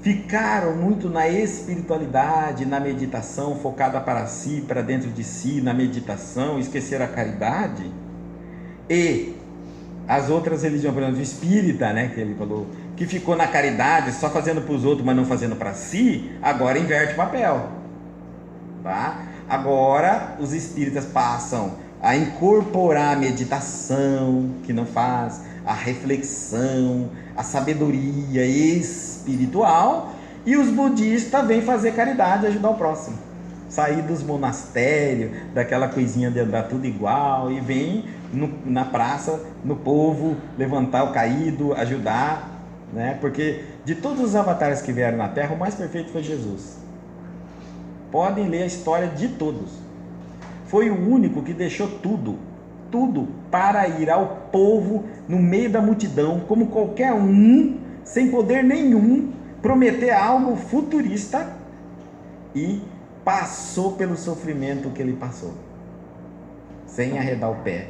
ficaram muito na espiritualidade, na meditação, focada para si, para dentro de si, na meditação, esqueceram a caridade. E as outras religiões, por exemplo, o espírita, né, que ele falou, que ficou na caridade, só fazendo para os outros, mas não fazendo para si, agora inverte o papel. Tá? Agora os espíritas passam a incorporar a meditação, que não faz, a reflexão, a sabedoria espiritual, e os budistas vêm fazer caridade e ajudar o próximo. Sair dos monastérios, daquela coisinha de andar tudo igual, e vem na praça, no povo, levantar o caído, ajudar, né? Porque de todos os avatares que vieram na Terra, o mais perfeito foi Jesus. Podem ler a história de todos. Foi o único que deixou tudo para ir ao povo no meio da multidão, como qualquer um, sem poder nenhum, prometer algo futurista, e passou pelo sofrimento que ele passou, sem arredar o pé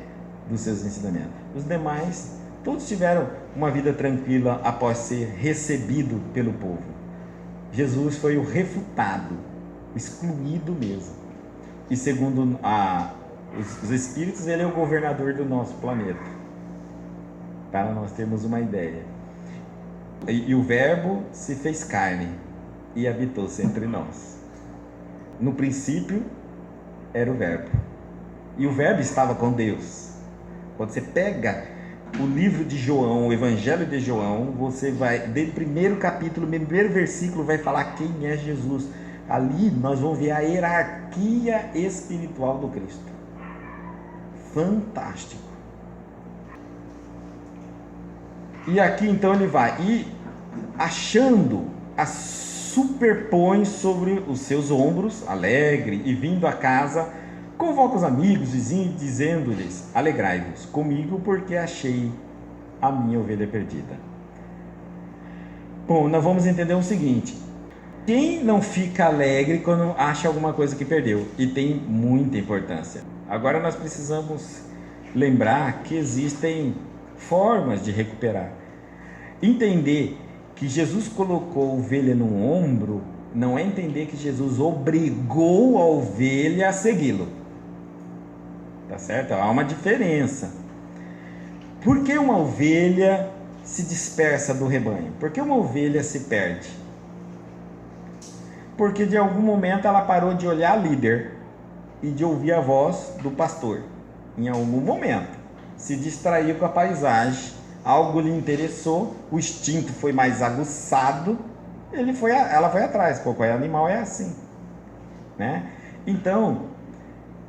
dos seus ensinamentos. Os demais, todos tiveram uma vida tranquila após ser recebido pelo povo. Jesus foi o refutado, excluído mesmo. E segundo os espíritos, ele é o governador do nosso planeta, para nós termos uma ideia. E o verbo se fez carne e habitou-se entre nós. No princípio era o verbo, e o verbo estava com Deus. Quando você pega o livro de João, o Evangelho de João, você vai, desde o primeiro capítulo, primeiro versículo, vai falar quem é Jesus. Ali nós vamos ver a hierarquia espiritual do Cristo. Fantástico. E aqui então ele vai, e achando, a superpõe sobre os seus ombros, alegre, e vindo a casa, convoca os amigos, vizinhos, dizendo-lhes: alegrai-vos comigo, porque achei a minha ovelha perdida. Bom, nós vamos entender o seguinte: quem não fica alegre quando acha alguma coisa que perdeu? E tem muita importância. Agora nós precisamos lembrar que existem formas de recuperar. Entender que Jesus colocou a ovelha no ombro não é entender que Jesus obrigou a ovelha a segui-lo. Tá certo? Há uma diferença. Por que uma ovelha se dispersa do rebanho? Por que uma ovelha se perde? Porque de algum momento ela parou de olhar a líder e de ouvir a voz do pastor. Em algum momento se distraiu com a paisagem, algo lhe interessou, o instinto foi mais aguçado, ela foi atrás. Qualquer animal é assim, né? Então,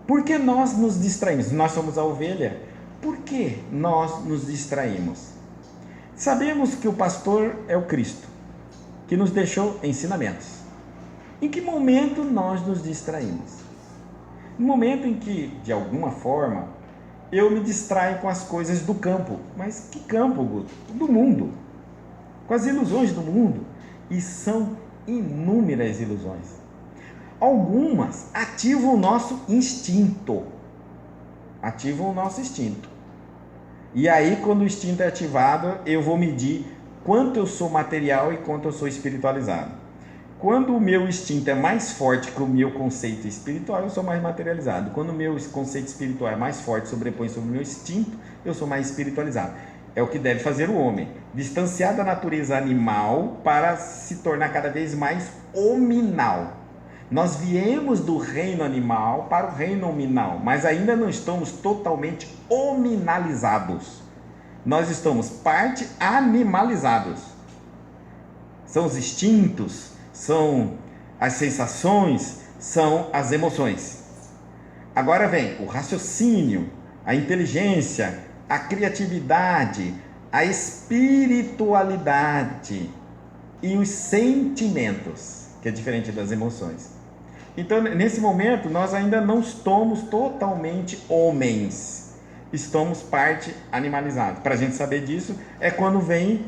por que nós nos distraímos? Nós somos a ovelha. Por que nós nos distraímos? Sabemos que o pastor é o Cristo, que nos deixou ensinamentos. Em que momento nós nos distraímos? No momento em que, de alguma forma, eu me distraio com as coisas do campo. Mas que campo, Guto? Do mundo. Com as ilusões do mundo. E são inúmeras ilusões. Algumas ativam o nosso instinto. E aí, quando o instinto é ativado, eu vou medir quanto eu sou material e quanto eu sou espiritualizado. Quando o meu instinto é mais forte que o meu conceito espiritual, eu sou mais materializado. Quando o meu conceito espiritual é mais forte, sobrepõe sobre o meu instinto, eu sou mais espiritualizado. É o que deve fazer o homem, distanciar da natureza animal para se tornar cada vez mais hominal. Nós viemos do reino animal para o reino hominal, mas ainda não estamos totalmente hominalizados. Nós estamos parte animalizados. São os instintos, são as sensações, são as emoções. Agora vem o raciocínio, a inteligência, a criatividade, a espiritualidade e os sentimentos, que é diferente das emoções. Então, nesse momento, nós ainda não somos totalmente homens. Estamos parte animalizada. Para a gente saber disso, é quando vem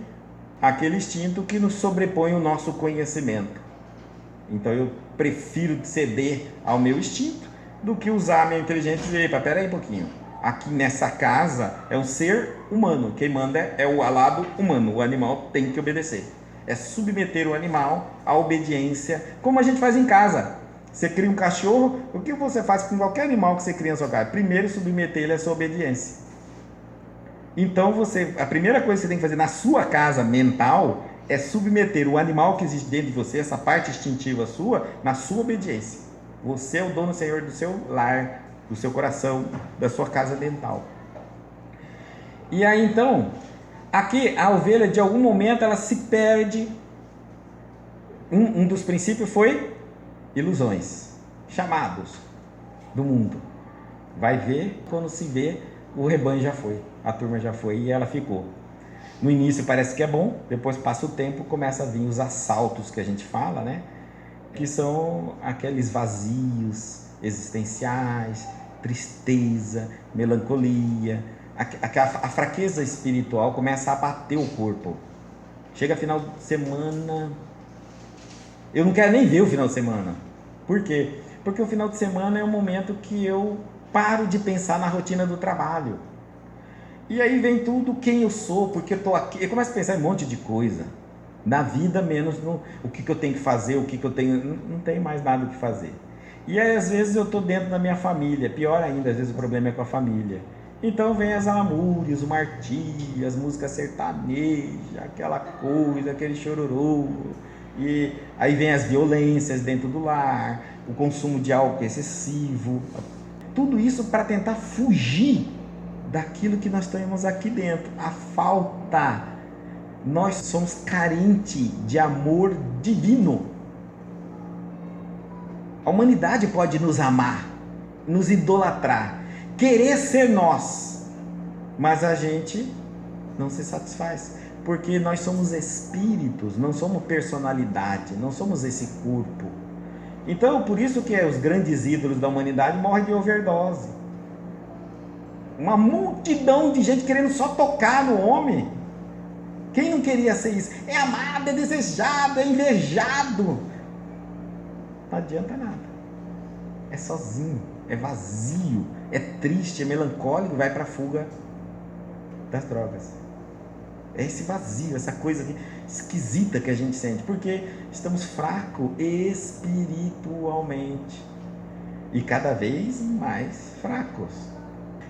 aquele instinto que nos sobrepõe o nosso conhecimento. Então, eu prefiro ceder ao meu instinto do que usar a minha inteligência e dizer, espera aí um pouquinho. Aqui nessa casa é um ser humano. Quem manda é o lado humano. O animal tem que obedecer. É submeter o animal à obediência, como a gente faz em casa. Você cria um cachorro, o que você faz com qualquer animal que você cria na sua casa? Primeiro, submeter ele à sua obediência. Então, a primeira coisa que você tem que fazer na sua casa mental é submeter o animal que existe dentro de você, essa parte instintiva sua, na sua obediência. Você é o dono, senhor do seu lar, do seu coração, da sua casa mental. E aí, então, aqui a ovelha, de algum momento, ela se perde. Um dos princípios foi ilusões, chamados do mundo. Vai ver, quando se vê, o rebanho já foi, a turma já foi e ela ficou. No início parece que é bom, depois passa o tempo, começa a vir os assaltos que a gente fala, né? Que são aqueles vazios existenciais, tristeza, melancolia, a fraqueza espiritual começa a abater o corpo. Chega final de semana, eu não quero nem ver o final de semana. Por quê? Porque o final de semana é um momento que eu paro de pensar na rotina do trabalho. E aí vem tudo quem eu sou, porque eu estou aqui. Eu começo a pensar em um monte de coisa. Na vida, menos no o que eu tenho que fazer, o que eu tenho. Não tenho mais nada o que fazer. E aí, às vezes, eu estou dentro da minha família. Pior ainda, às vezes o problema é com a família. Então vem as lamúrias, o martírio, as músicas sertanejas, aquela coisa, aquele chororô. E aí vem as violências dentro do lar, o consumo de álcool excessivo. Tudo isso para tentar fugir daquilo que nós temos aqui dentro. A falta. Nós somos carentes de amor divino. A humanidade pode nos amar, nos idolatrar, querer ser nós, mas a gente não se satisfaz, porque nós somos espíritos, não somos personalidade, não somos esse corpo. Então, por isso que os grandes ídolos da humanidade morrem de overdose. Uma multidão de gente querendo só tocar no homem. Quem não queria ser isso? É amado, é desejado, é invejado. Não adianta nada. É sozinho, é vazio, é triste, é melancólico, vai para a fuga das drogas. É esse vazio, essa coisa esquisita que a gente sente, porque estamos fracos espiritualmente e cada vez mais fracos.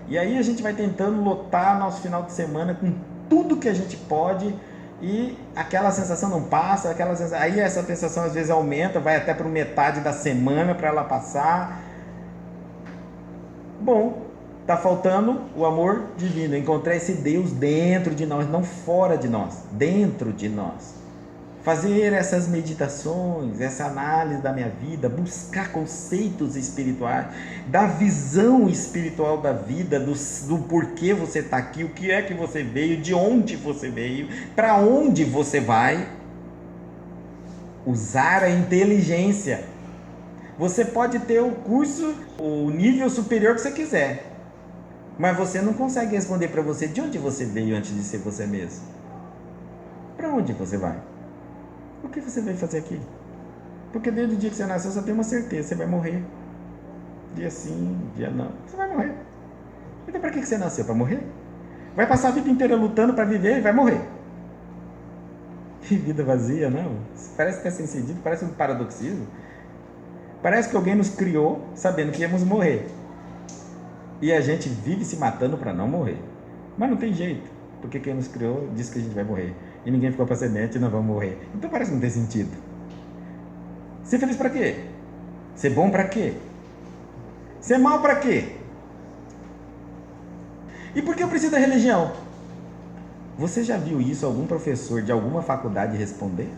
E aí a gente vai tentando lotar nosso final de semana com tudo que a gente pode e aquela sensação não passa, aí essa sensação às vezes aumenta, vai até para metade da semana para ela passar. Bom, está faltando o amor divino, encontrar esse Deus dentro de nós, não fora de nós, dentro de nós. Fazer essas meditações, essa análise da minha vida, buscar conceitos espirituais, da visão espiritual da vida, do porquê você está aqui, o que é que você veio, de onde você veio, para onde você vai. Usar a inteligência. Você pode ter o curso, o nível superior que você quiser, mas você não consegue responder para você de onde você veio antes de ser você mesmo. Para onde você vai? O que você veio fazer aqui? Porque desde o dia que você nasceu, você tem uma certeza, você vai morrer. Dia sim, dia não. Você vai morrer. Então para que você nasceu? Para morrer? Vai passar a vida inteira lutando para viver e vai morrer. Que vida vazia, não? Parece que é sem sentido, parece um paradoxismo. Parece que alguém nos criou sabendo que íamos morrer. E a gente vive se matando para não morrer. Mas não tem jeito, porque quem nos criou disse que a gente vai morrer. E ninguém ficou para semente e nós vamos morrer. Então parece que não tem sentido. Ser feliz para quê? Ser bom para quê? Ser mal para quê? E por que eu preciso da religião? Você já viu isso algum professor de alguma faculdade responder?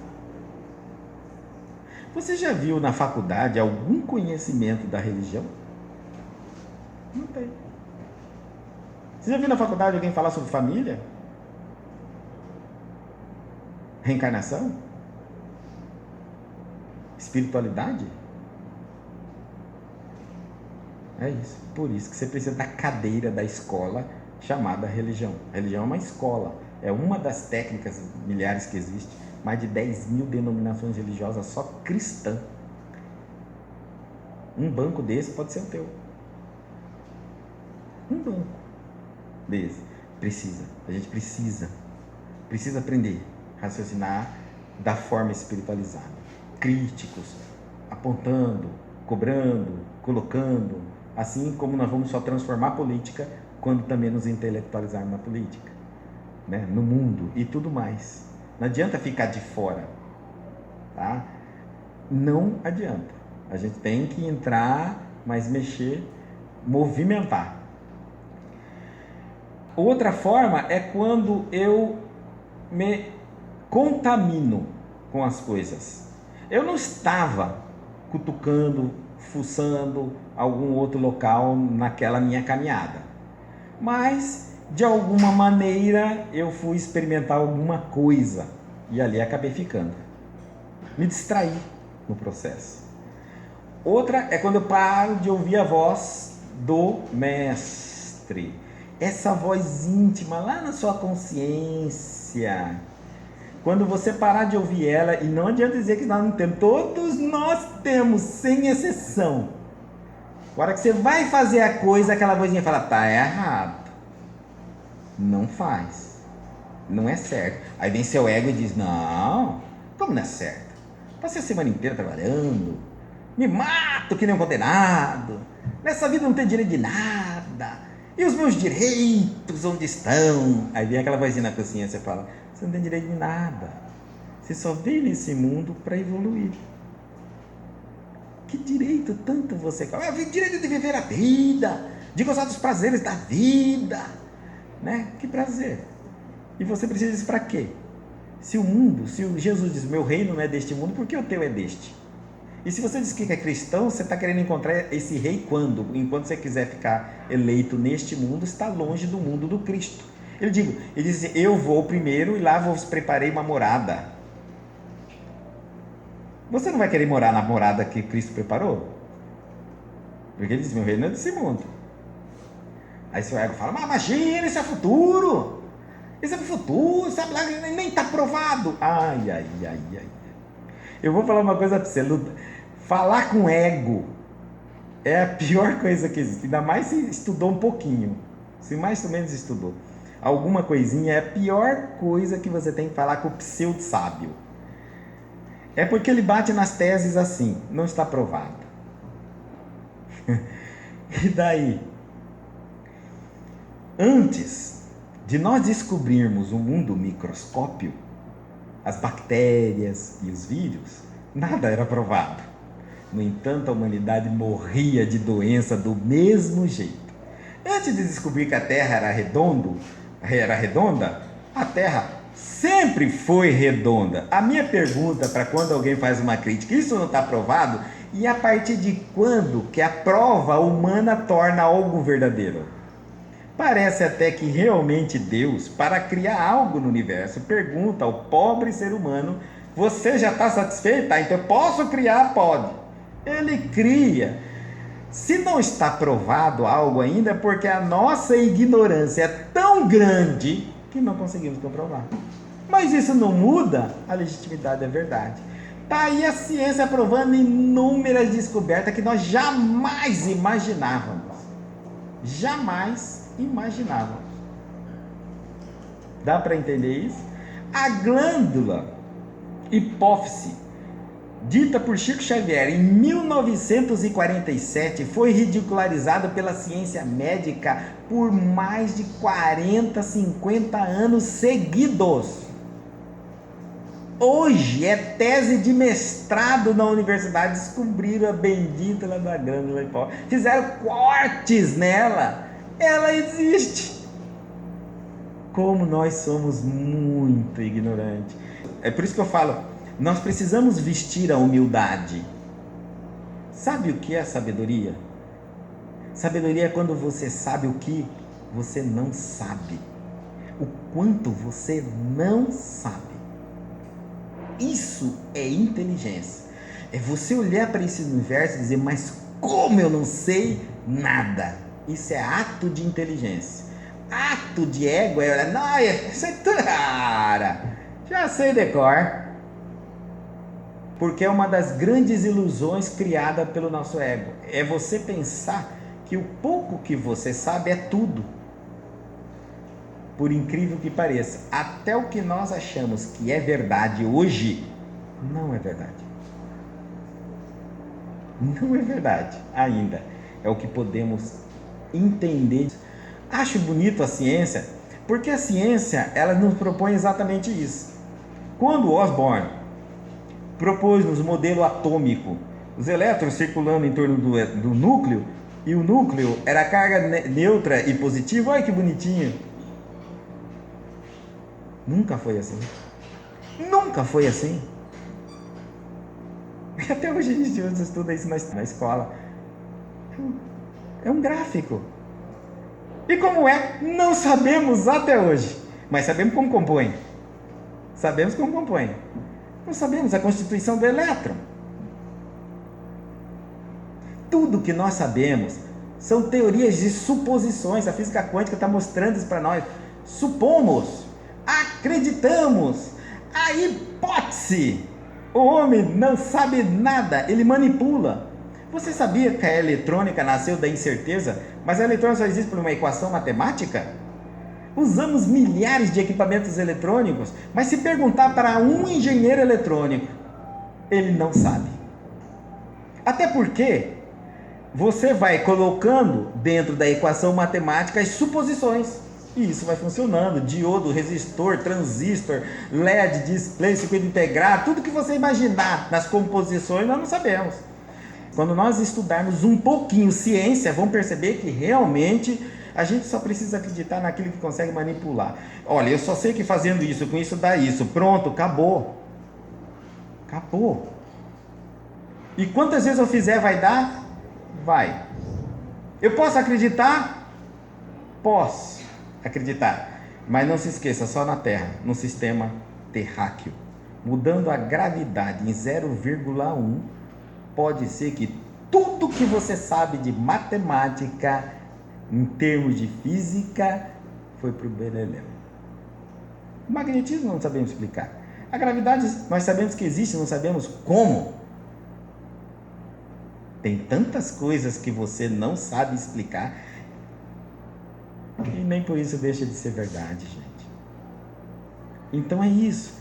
Você já viu na faculdade algum conhecimento da religião? Não tem. Você já viu na faculdade alguém falar sobre família? Reencarnação? Espiritualidade? É isso. Por isso que você precisa da cadeira da escola chamada religião. A religião é uma escola. É uma das técnicas milhares que existe. Mais de 10.000 denominações religiosas só cristã. Um banco desse pode ser o teu. Um banco desse. A gente precisa aprender a raciocinar da forma espiritualizada. Críticos, apontando, cobrando, colocando, assim como nós vamos só transformar a política quando também nos intelectualizarmos na política, né? No mundo e tudo mais. Não adianta ficar de fora, tá? Não adianta. A gente tem que entrar, mas mexer, movimentar. Outra forma é quando eu me contamino com as coisas. Eu não estava cutucando, fuçando algum outro local naquela minha caminhada, mas de alguma maneira eu fui experimentar alguma coisa e ali acabei ficando. Me distraí no processo. Outra é quando eu paro de ouvir a voz do mestre. Essa voz íntima lá na sua consciência. Quando você parar de ouvir ela, e não adianta dizer que nós não temos, todos nós temos, sem exceção. Agora que você vai fazer a coisa, aquela vozinha fala, tá errado. Não faz. Não é certo. Aí vem seu ego e diz, não, como não é certo? Passei a semana inteira trabalhando, me mato que nem um condenado, nessa vida não tem direito de nada. E os meus direitos onde estão? Aí vem aquela vozinha na consciência e fala, você não tem direito de nada. Você só veio nesse mundo para evoluir. Que direito tanto você quer? Eu tenho direito de viver a vida, de gostar dos prazeres da vida, né? Que prazer. E você precisa disso para quê? Se o Jesus diz, meu reino não é deste mundo, por que o teu é deste? E se você diz que é cristão, você está querendo encontrar esse rei quando? Enquanto você quiser ficar eleito neste mundo, está longe do mundo do Cristo. Ele diz assim, eu vou primeiro e lá vos preparei uma morada. Você não vai querer morar na morada que Cristo preparou? Porque ele diz, meu reino não é desse mundo. Aí seu ego fala, mas imagina, isso é futuro. Isso é futuro, sabe lá, nem está provado. Ai. Eu vou falar uma coisa para você, falar com ego é a pior coisa que existe, ainda mais se estudou um pouquinho, se mais ou menos estudou. Alguma coisinha é a pior coisa que você tem que falar com o pseudo-sábio. É porque ele bate nas teses assim, não está provado. E daí? Antes de nós descobrirmos o mundo microscópio, as bactérias e os vírus, nada era provado. No entanto, a humanidade morria de doença do mesmo jeito. Antes de descobrir que a Terra era redonda, a Terra sempre foi redonda. A minha pergunta para quando alguém faz uma crítica, isso não está provado? E a partir de quando que a prova humana torna algo verdadeiro? Parece até que realmente Deus, para criar algo no universo, pergunta ao pobre ser humano, você já está satisfeito? Ah, então eu posso criar? Pode. Ele cria. Se não está provado algo ainda, é porque a nossa ignorância é tão grande que não conseguimos comprovar. Mas isso não muda a legitimidade da verdade. Está aí a ciência provando inúmeras descobertas que nós jamais imaginávamos. Jamais imaginávamos. Dá para entender isso? A glândula hipófise, dita por Chico Xavier em 1947, foi ridicularizada pela ciência médica por mais de 40, 50 anos seguidos. Hoje é tese de mestrado na universidade, descobriram a bendita da glândula hipófise, fizeram cortes nela, ela existe. Como nós somos muito ignorantes. É por isso que eu falo, nós precisamos vestir a humildade. Sabe o que é sabedoria? Sabedoria é quando você sabe o que você não sabe, o quanto você não sabe. Isso é inteligência. É você olhar para esse universo e dizer, mas como eu não sei nada. Isso é ato de inteligência. Ato de ego é, não, você cara, já sei decor. Porque é uma das grandes ilusões criada pelo nosso ego. É você pensar que o pouco que você sabe é tudo. Por incrível que pareça, até o que nós achamos que é verdade hoje, não é verdade. Não é verdade ainda. É o que podemos entender. Acho bonito a ciência, porque a ciência, ela nos propõe exatamente isso. Quando Osborn propôs-nos o modelo atômico, os elétrons circulando em torno do núcleo, e o núcleo era carga neutra e positiva, olha que bonitinho. Nunca foi assim. Nunca foi assim. Até hoje a gente estuda isso na escola. É um gráfico. E como é? Não sabemos até hoje. Mas sabemos como compõe. Sabemos como compõe. Não sabemos a constituição do elétron. Tudo que nós sabemos são teorias de suposições. A física quântica está mostrando isso para nós. Supomos, acreditamos, a hipótese. O homem não sabe nada, ele manipula. Você sabia que a eletrônica nasceu da incerteza, mas a eletrônica só existe por uma equação matemática? Usamos milhares de equipamentos eletrônicos, mas se perguntar para um engenheiro eletrônico, ele não sabe. Até porque você vai colocando dentro da equação matemática as suposições. E isso vai funcionando. Diodo, resistor, transistor, LED, display, circuito integrado, tudo que você imaginar nas composições nós não sabemos. Quando nós estudarmos um pouquinho ciência, vamos perceber que realmente a gente só precisa acreditar naquilo que consegue manipular. Olha, eu só sei que fazendo isso, com isso dá isso. Pronto, acabou. Acabou. E quantas vezes eu fizer vai dar? Vai. Eu posso acreditar? Posso acreditar. Mas não se esqueça, só na Terra, no sistema terráqueo. Mudando a gravidade em 0,1, pode ser que tudo que você sabe de matemática, em termos de física, foi para o beleléu. O magnetismo não sabemos explicar. A gravidade nós sabemos que existe, não sabemos como. Tem tantas coisas que você não sabe explicar e nem por isso deixa de ser verdade, gente. Então é isso.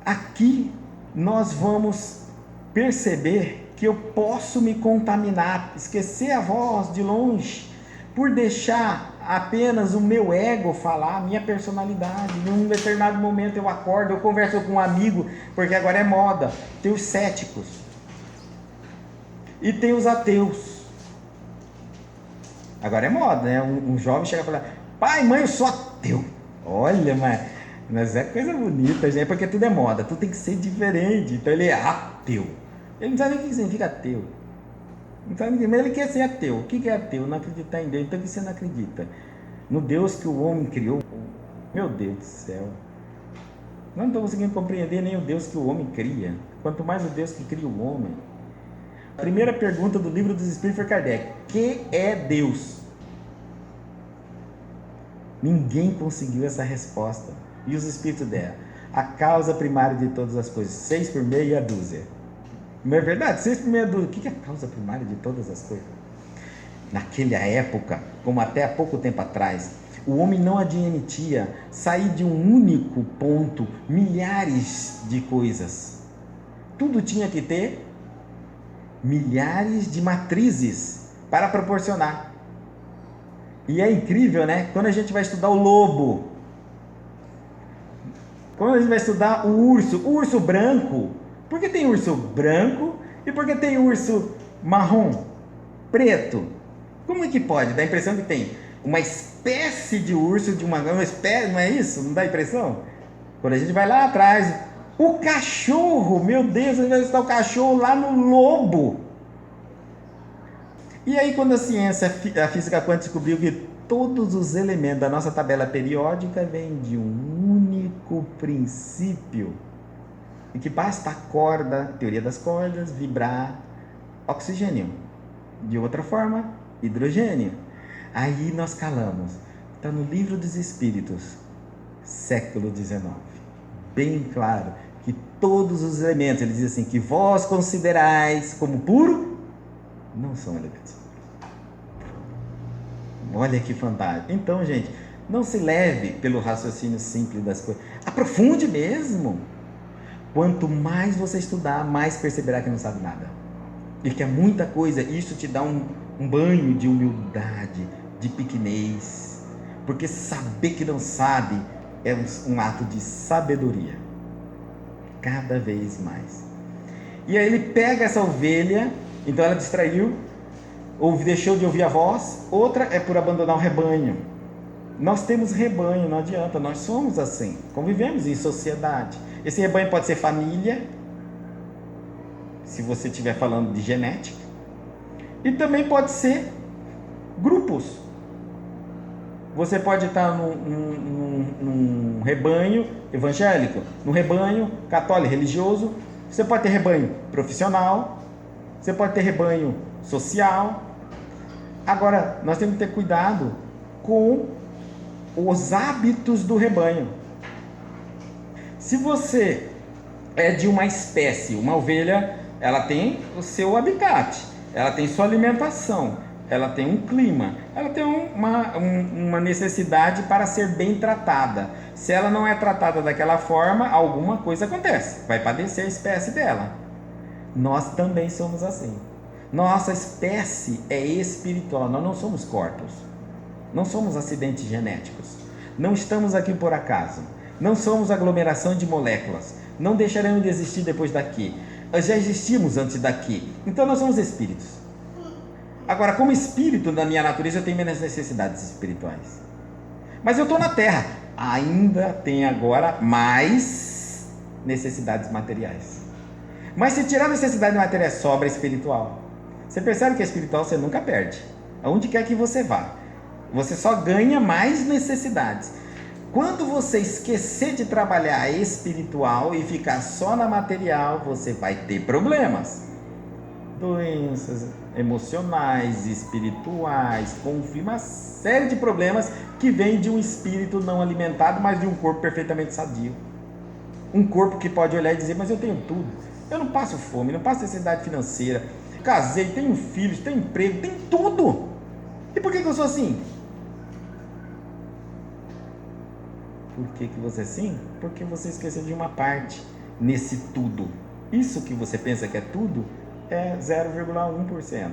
Aqui nós vamos perceber que eu posso me contaminar, esquecer a voz de longe, por deixar apenas o meu ego falar, a minha personalidade. Em um determinado momento eu acordo, eu converso com um amigo, porque agora é moda. Tem os céticos e tem os ateus. Agora é moda, né? Um jovem chega e fala: pai, mãe, eu sou ateu. Olha, mas é coisa bonita, gente, porque tudo é moda, tudo tem que ser diferente. Então ele é ateu. Ele não sabe nem o que significa ateu. Não sabe, mas ele quer ser ateu. O que é ateu? Não acreditar em Deus. Então você não acredita no Deus que o homem criou? Meu Deus do céu. Não estou conseguindo compreender nem o Deus que o homem cria, quanto mais o Deus que cria o homem. A primeira pergunta do Livro dos Espíritos foi Kardec: que é Deus? Ninguém conseguiu essa resposta. E os Espíritos deram: a causa primária de todas as coisas, 6 por meia dúzia. Não é verdade? 6 por meia dúzia. O que é a causa primária de todas as coisas? Naquela época, como até há pouco tempo atrás, o homem não admitia sair de um único ponto, milhares de coisas. Tudo tinha que ter milhares de matrizes para proporcionar. E é incrível, né? Quando a gente vai estudar o lobo, quando a gente vai estudar o urso branco, por que tem urso branco e por que tem urso marrom, preto? Como é que pode? Dá a impressão que tem uma espécie de urso, de uma espécie, não é isso? Não dá a impressão? Quando a gente vai lá atrás, o cachorro, meu Deus, a gente vai estudar o cachorro lá no lobo. E aí quando a ciência, a física quântica descobriu que todos os elementos da nossa tabela periódica vêm de um único princípio, e que basta a corda, teoria das cordas, vibrar oxigênio. De outra forma, hidrogênio. Aí nós calamos. Está no Livro dos Espíritos, século XIX. Bem claro que todos os elementos, ele diz assim, que vós considerais como puro, não são elementos. Olha que fantástico. Então, gente, não se leve pelo raciocínio simples das coisas. Aprofunde mesmo. Quanto mais você estudar, mais perceberá que não sabe nada. E que é muita coisa. Isso te dá um banho de humildade, de pequenez. Porque saber que não sabe é um ato de sabedoria. Cada vez mais. E aí ele pega essa ovelha, então ela distraiu, ou deixou de ouvir a voz. Outra é por abandonar o rebanho. Nós temos rebanho, não adianta, nós somos assim, convivemos em sociedade. Esse rebanho pode ser família, se você estiver falando de genética, e também pode ser grupos. Você pode estar num rebanho evangélico, num rebanho católico religioso, você pode ter rebanho profissional, você pode ter rebanho social. Agora, nós temos que ter cuidado com os hábitos do rebanho. Se você é de uma espécie, uma ovelha, ela tem o seu habitat, ela tem sua alimentação, ela tem um clima, ela tem uma necessidade para ser bem tratada. Se ela não é tratada daquela forma, alguma coisa acontece, vai padecer a espécie dela. Nós também somos assim. Nossa espécie é espiritual, nós não somos corpos, não somos acidentes genéticos, não estamos aqui por acaso, não somos aglomeração de moléculas, não deixaremos de existir depois daqui, já existimos antes daqui, então nós somos espíritos. Agora, como espírito, na minha natureza, eu tenho minhas necessidades espirituais, mas eu estou na Terra, ainda tem agora mais necessidades materiais. Mas se tirar a necessidade material, sobra espiritual. Você percebe que a espiritual você nunca perde, aonde quer que você vá, você só ganha mais necessidades. Quando você esquecer de trabalhar a espiritual e ficar só na material, você vai ter problemas, doenças emocionais, espirituais, uma série de problemas que vem de um espírito não alimentado, mas de um corpo perfeitamente sadio. Um corpo que pode olhar e dizer, mas eu tenho tudo, eu não passo fome, não passo necessidade financeira, casei, tenho filhos, tenho emprego, tenho tudo. E por que eu sou assim? Por que você é assim? Porque você esqueceu de uma parte nesse tudo. Isso que você pensa que é tudo é 0,1%.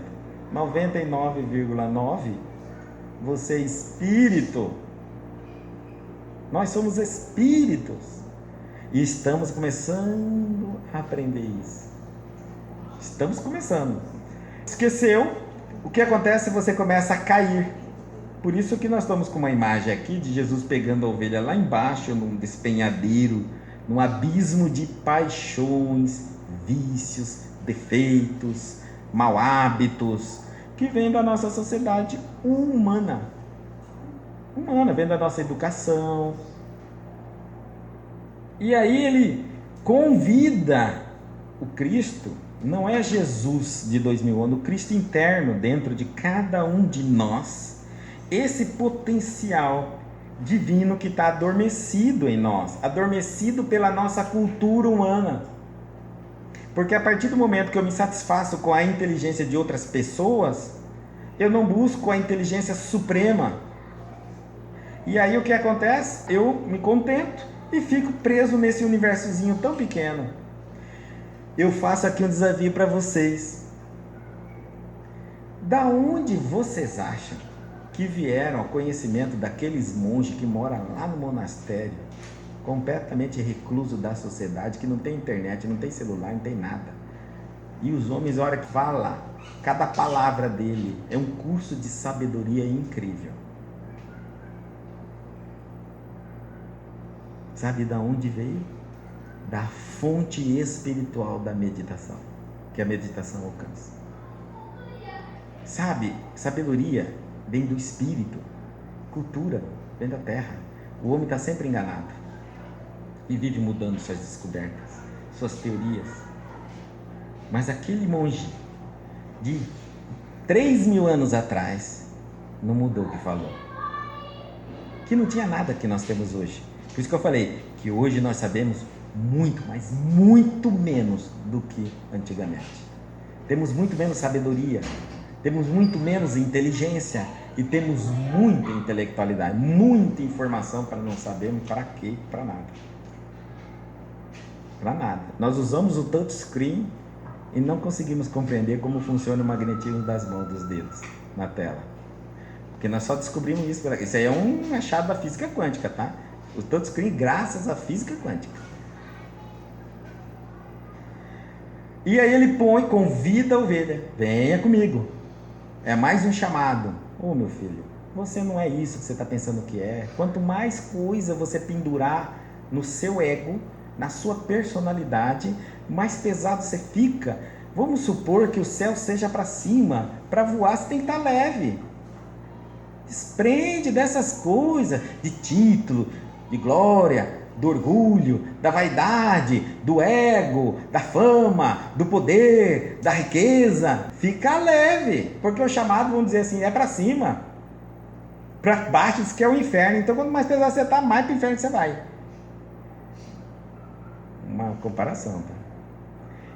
99,9% você é espírito. Nós somos espíritos. E estamos começando a aprender isso. Estamos começando. Esqueceu? O que acontece? Você começa a cair. Por isso que nós estamos com uma imagem aqui de Jesus pegando a ovelha lá embaixo, num despenhadeiro, num abismo de paixões, vícios, defeitos, mau hábitos, que vem da nossa sociedade humana. Vem da nossa educação. E aí ele convida o Cristo, não é Jesus de 2000 anos, o Cristo interno dentro de cada um de nós, esse potencial divino que está adormecido em nós, adormecido pela nossa cultura humana. Porque a partir do momento que eu me satisfaço com a inteligência de outras pessoas, eu não busco a inteligência suprema. E aí o que acontece? Eu me contento e fico preso nesse universozinho tão pequeno. Eu faço aqui um desafio para vocês. Da onde vocês acham que vieram ao conhecimento daqueles monges que moram lá no monastério, completamente recluso da sociedade, que não tem internet, não tem celular, não tem nada? E os homens, a hora que fala, cada palavra dele é um curso de sabedoria incrível. Sabe de onde veio? Da fonte espiritual da meditação, que a meditação alcança. Sabe, sabedoria vem do espírito, cultura vem da terra. O homem está sempre enganado e vive mudando suas descobertas, suas teorias. Mas aquele monge de 3.000 anos atrás, não mudou o que falou. Que não tinha nada que nós temos hoje. Por isso que eu falei que hoje nós sabemos muito, mas muito menos do que antigamente. Temos muito menos sabedoria, temos muito menos inteligência e temos muita intelectualidade, muita informação para não sabermos para quê, para nada. Para nada. Nós usamos o touchscreen e não conseguimos compreender como funciona o magnetismo das mãos, dos dedos na tela. Porque nós só descobrimos isso. Isso aí é um achado da física quântica, tá? O touchscreen graças à física quântica. E aí ele convida a ovelha, venha comigo. É mais um chamado. Ô meu filho, você não é isso que você está pensando que é. Quanto mais coisa você pendurar no seu ego, na sua personalidade, mais pesado você fica. Vamos supor que o céu seja para cima. Para voar você tem que estar leve. Desprende dessas coisas de título, de glória, do orgulho, da vaidade, do ego, da fama, do poder, da riqueza. Fica leve, porque o chamado, vamos dizer assim, é para cima. Para baixo diz que é o inferno. Então quanto mais pesado você está, mais para o inferno você vai. Uma comparação, tá?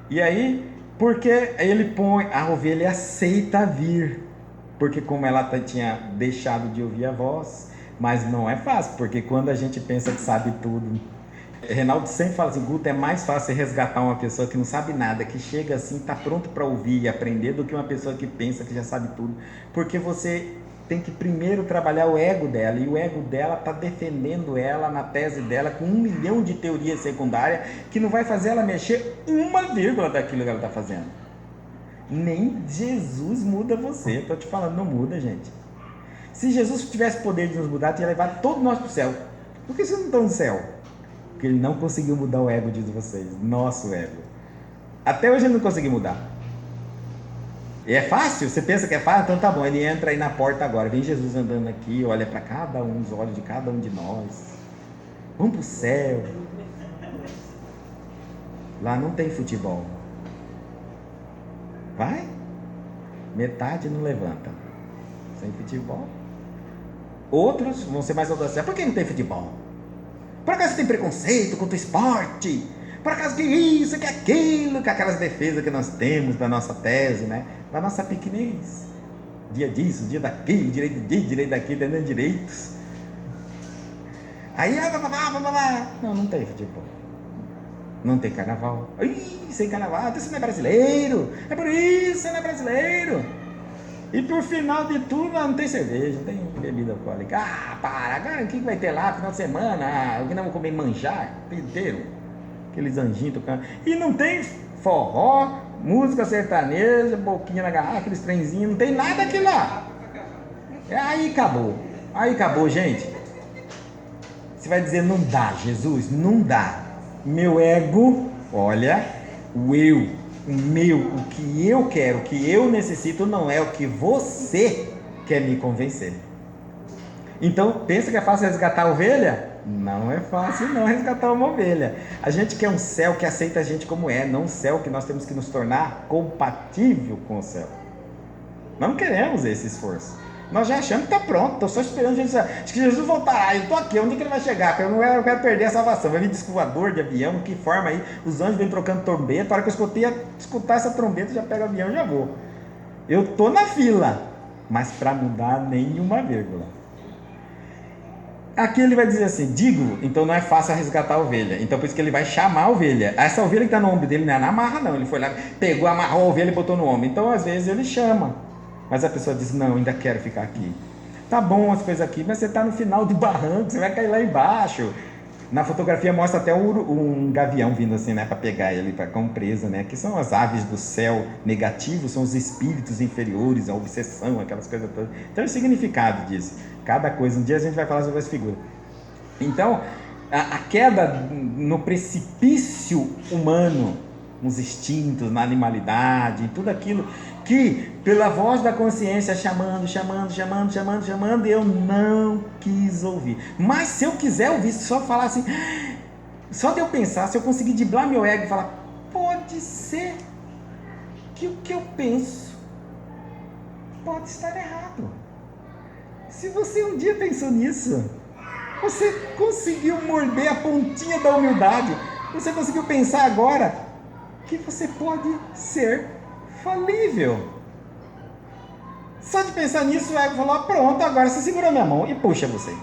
E aí, porque ele põe, a ovelha aceita vir, porque como ela tinha deixado de ouvir a voz, mas não é fácil, porque quando a gente pensa que sabe tudo, Reinaldo sempre fala assim, Guto, é mais fácil resgatar uma pessoa que não sabe nada, que chega assim, está pronto para ouvir e aprender, do que uma pessoa que pensa que já sabe tudo, porque você tem que primeiro trabalhar o ego dela, e o ego dela está defendendo ela na tese dela com 1 milhão de teorias secundárias que não vai fazer ela mexer uma vírgula daquilo que ela está fazendo. Nem Jesus muda você, estou te falando, não muda, gente. Se Jesus tivesse poder de nos mudar, tinha levado todos nós para o céu. Por que vocês não estão no céu? Porque ele não conseguiu mudar o ego de vocês, nosso ego. Até hoje ele não conseguiu mudar. E é fácil? Você pensa que é fácil? Então tá bom, ele entra aí na porta agora. Vem Jesus andando aqui, olha para cada um, os olhos de cada um de nós. Vamos para o céu. Lá não tem futebol. Vai? Metade não levanta. Sem futebol. Outros vão ser mais audaciados. Por que não tem futebol? Por acaso tem preconceito contra o esporte? Por acaso que isso, que aquilo, que aquelas defesas que nós temos da nossa tese, né? Da nossa pequenez. Dia disso, dia daquilo, direito disso, direito daquilo, entendendo direitos. Aí, não tem futebol. Não tem carnaval. Ih, sem carnaval, você não é brasileiro. É por isso você não é brasileiro. E por final de tudo, não tem cerveja, não tem bebida alcoólica. Ah, para, agora o que vai ter lá final de semana? Ah, o que não vamos comer manjar o dia inteiro? Aqueles anjinhos tocando. E não tem forró, música sertaneja, boquinha na garrafa, aqueles trenzinhos, não tem nada aqui lá. Aí acabou, gente. Você vai dizer, não dá, Jesus, não dá. Meu ego, olha, o meu, o que eu quero, o que eu necessito não é o que você quer me convencer. Então, pensa que é fácil resgatar a ovelha? Não é fácil não resgatar uma ovelha. A gente quer um céu que aceita a gente como é, não um céu que nós temos que nos tornar compatível com o céu. Nós não queremos esse esforço. Nós já achamos que está pronto, estou só esperando Jesus. Acho que Jesus voltará, eu estou aqui, onde que ele vai chegar? Porque eu quero perder a salvação. Vai vir de escovador, de avião, que forma aí, os anjos vêm trocando trombeta. A hora que eu escutar essa trombeta, já pego o avião e já vou. Eu estou na fila, mas para mudar nenhuma vírgula. Aqui ele vai dizer assim, digo, então não é fácil resgatar a ovelha. Então por isso que ele vai chamar a ovelha. Essa ovelha que está no ombro dele não é na amarra não, ele foi lá, pegou, amarrou a ovelha e botou no ombro. Então às vezes ele chama. Mas a pessoa diz, não, ainda quero ficar aqui. Tá bom as coisas aqui, mas você está no final do barranco, você vai cair lá embaixo. Na fotografia mostra até um gavião vindo assim, né, para pegar ele como presa, né? Que são as aves do céu negativos, são os espíritos inferiores, a obsessão, aquelas coisas todas. Então é o significado disso. Cada coisa, um dia a gente vai falar sobre as figuras. Então, a queda no precipício humano, nos instintos, na animalidade, tudo aquilo que pela voz da consciência chamando, eu não quis ouvir. Mas se eu quiser ouvir, só falar assim, só de eu pensar, se eu conseguir driblar meu ego e falar, pode ser que o que eu penso pode estar errado. Se você um dia pensou nisso, você conseguiu morder a pontinha da humildade, você conseguiu pensar agora que você pode ser falível. Só de pensar nisso, o ego falou, pronto, agora você segura minha mão e puxa você.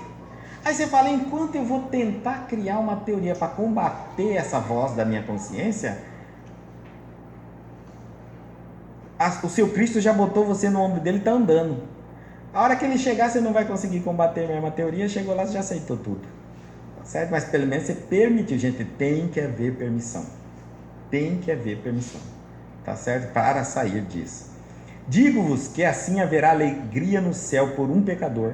Aí você fala, enquanto eu vou tentar criar uma teoria para combater essa voz da minha consciência, o seu Cristo já botou você no ombro dele e está andando. A hora que ele chegar, você não vai conseguir combater a mesma teoria, chegou lá, você já aceitou tudo. Certo? Mas pelo menos você permitiu, gente, tem que haver permissão. Tem que haver permissão. Tá certo? Para sair disso. Digo-vos que assim haverá alegria no céu por um pecador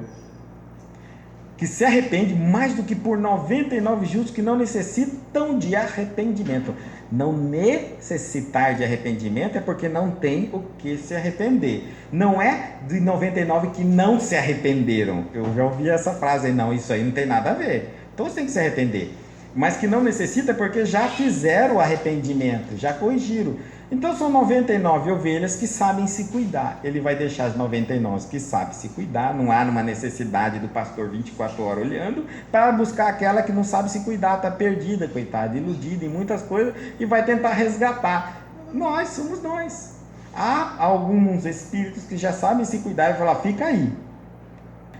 que se arrepende mais do que por 99 justos que não necessitam de arrependimento. Não necessitar de arrependimento é porque não tem o que se arrepender. Não é de 99 que não se arrependeram. Eu já ouvi essa frase aí, não, isso aí não tem nada a ver. Então você tem que se arrepender. Mas que não necessita porque já fizeram o arrependimento, já corrigiram. Então são 99 ovelhas que sabem se cuidar. Ele vai deixar as 99 que sabem se cuidar. Não há uma necessidade do pastor 24 horas olhando para buscar aquela que não sabe se cuidar, está perdida, coitada, iludida em muitas coisas e vai tentar resgatar. Nós somos nós. Há alguns espíritos que já sabem se cuidar e falar, fica aí.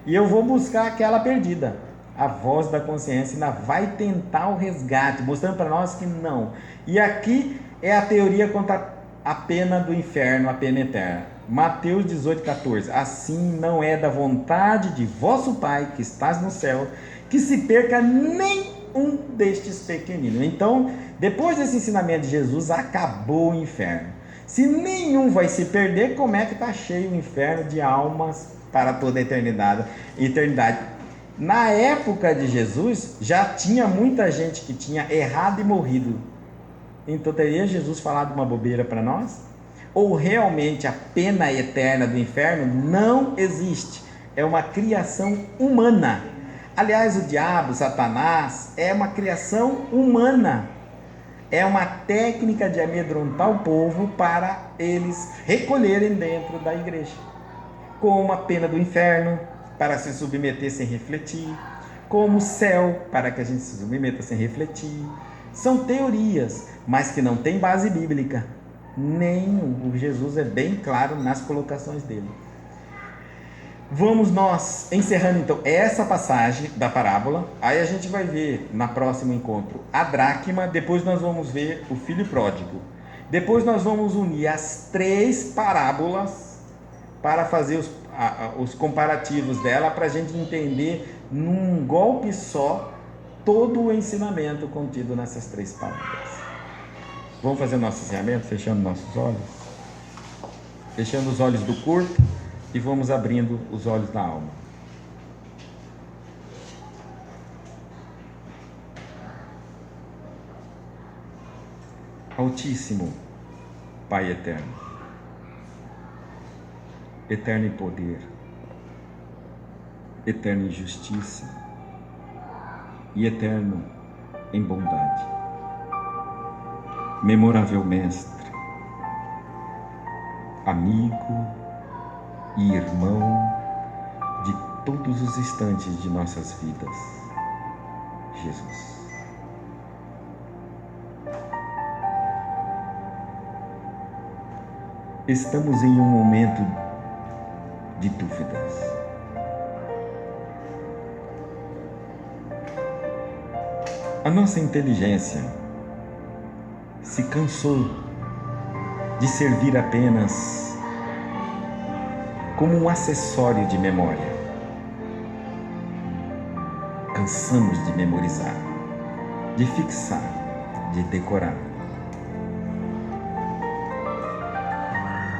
E eu vou buscar aquela perdida. A voz da consciência ainda vai tentar o resgate, mostrando para nós que não. E aqui é a teoria contra a pena do inferno, a pena eterna. Mateus 18,14. Assim não é da vontade de vosso Pai, que estás no céu, que se perca nenhum destes pequeninos. Então, depois desse ensinamento de Jesus, acabou o inferno. Se nenhum vai se perder, como é que está cheio o inferno de almas para toda a eternidade? Na época de Jesus, já tinha muita gente que tinha errado e morrido. Então teria Jesus falado uma bobeira para nós? Ou realmente a pena eterna do inferno não existe? É uma criação humana. Aliás, o diabo, Satanás, é uma criação humana. É uma técnica de amedrontar o povo para eles recolherem dentro da igreja. Como a pena do inferno, para se submeter sem refletir. Como o céu, para que a gente se submeta sem refletir. São teorias, mas que não tem base bíblica. Nenhum. O Jesus é bem claro nas colocações dele. Vamos nós encerrando então essa passagem da parábola. Aí a gente vai ver no próximo encontro a dracma. Depois nós vamos ver o filho pródigo. Depois nós vamos unir as 3 parábolas para fazer os comparativos dela, para a gente entender num golpe só todo o ensinamento contido nessas 3 parábolas. Vamos fazer o nosso encerramento, fechando nossos olhos? Fechando os olhos do corpo e vamos abrindo os olhos da alma. Altíssimo Pai eterno, eterno em poder, eterno em justiça e eterno em bondade, memorável Mestre, amigo e irmão de todos os instantes de nossas vidas, Jesus. Estamos em um momento de dúvidas. A nossa inteligência se cansou de servir apenas como um acessório de memória. Cansamos de memorizar, de fixar, de decorar.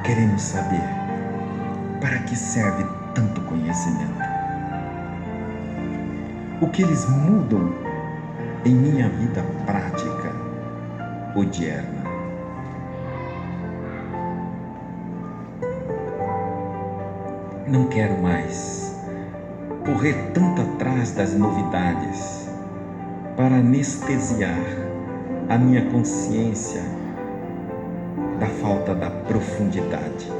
Queremos saber para que serve tanto conhecimento. O que eles mudam em minha vida prática odierna. Não quero mais correr tanto atrás das novidades para anestesiar a minha consciência da falta da profundidade.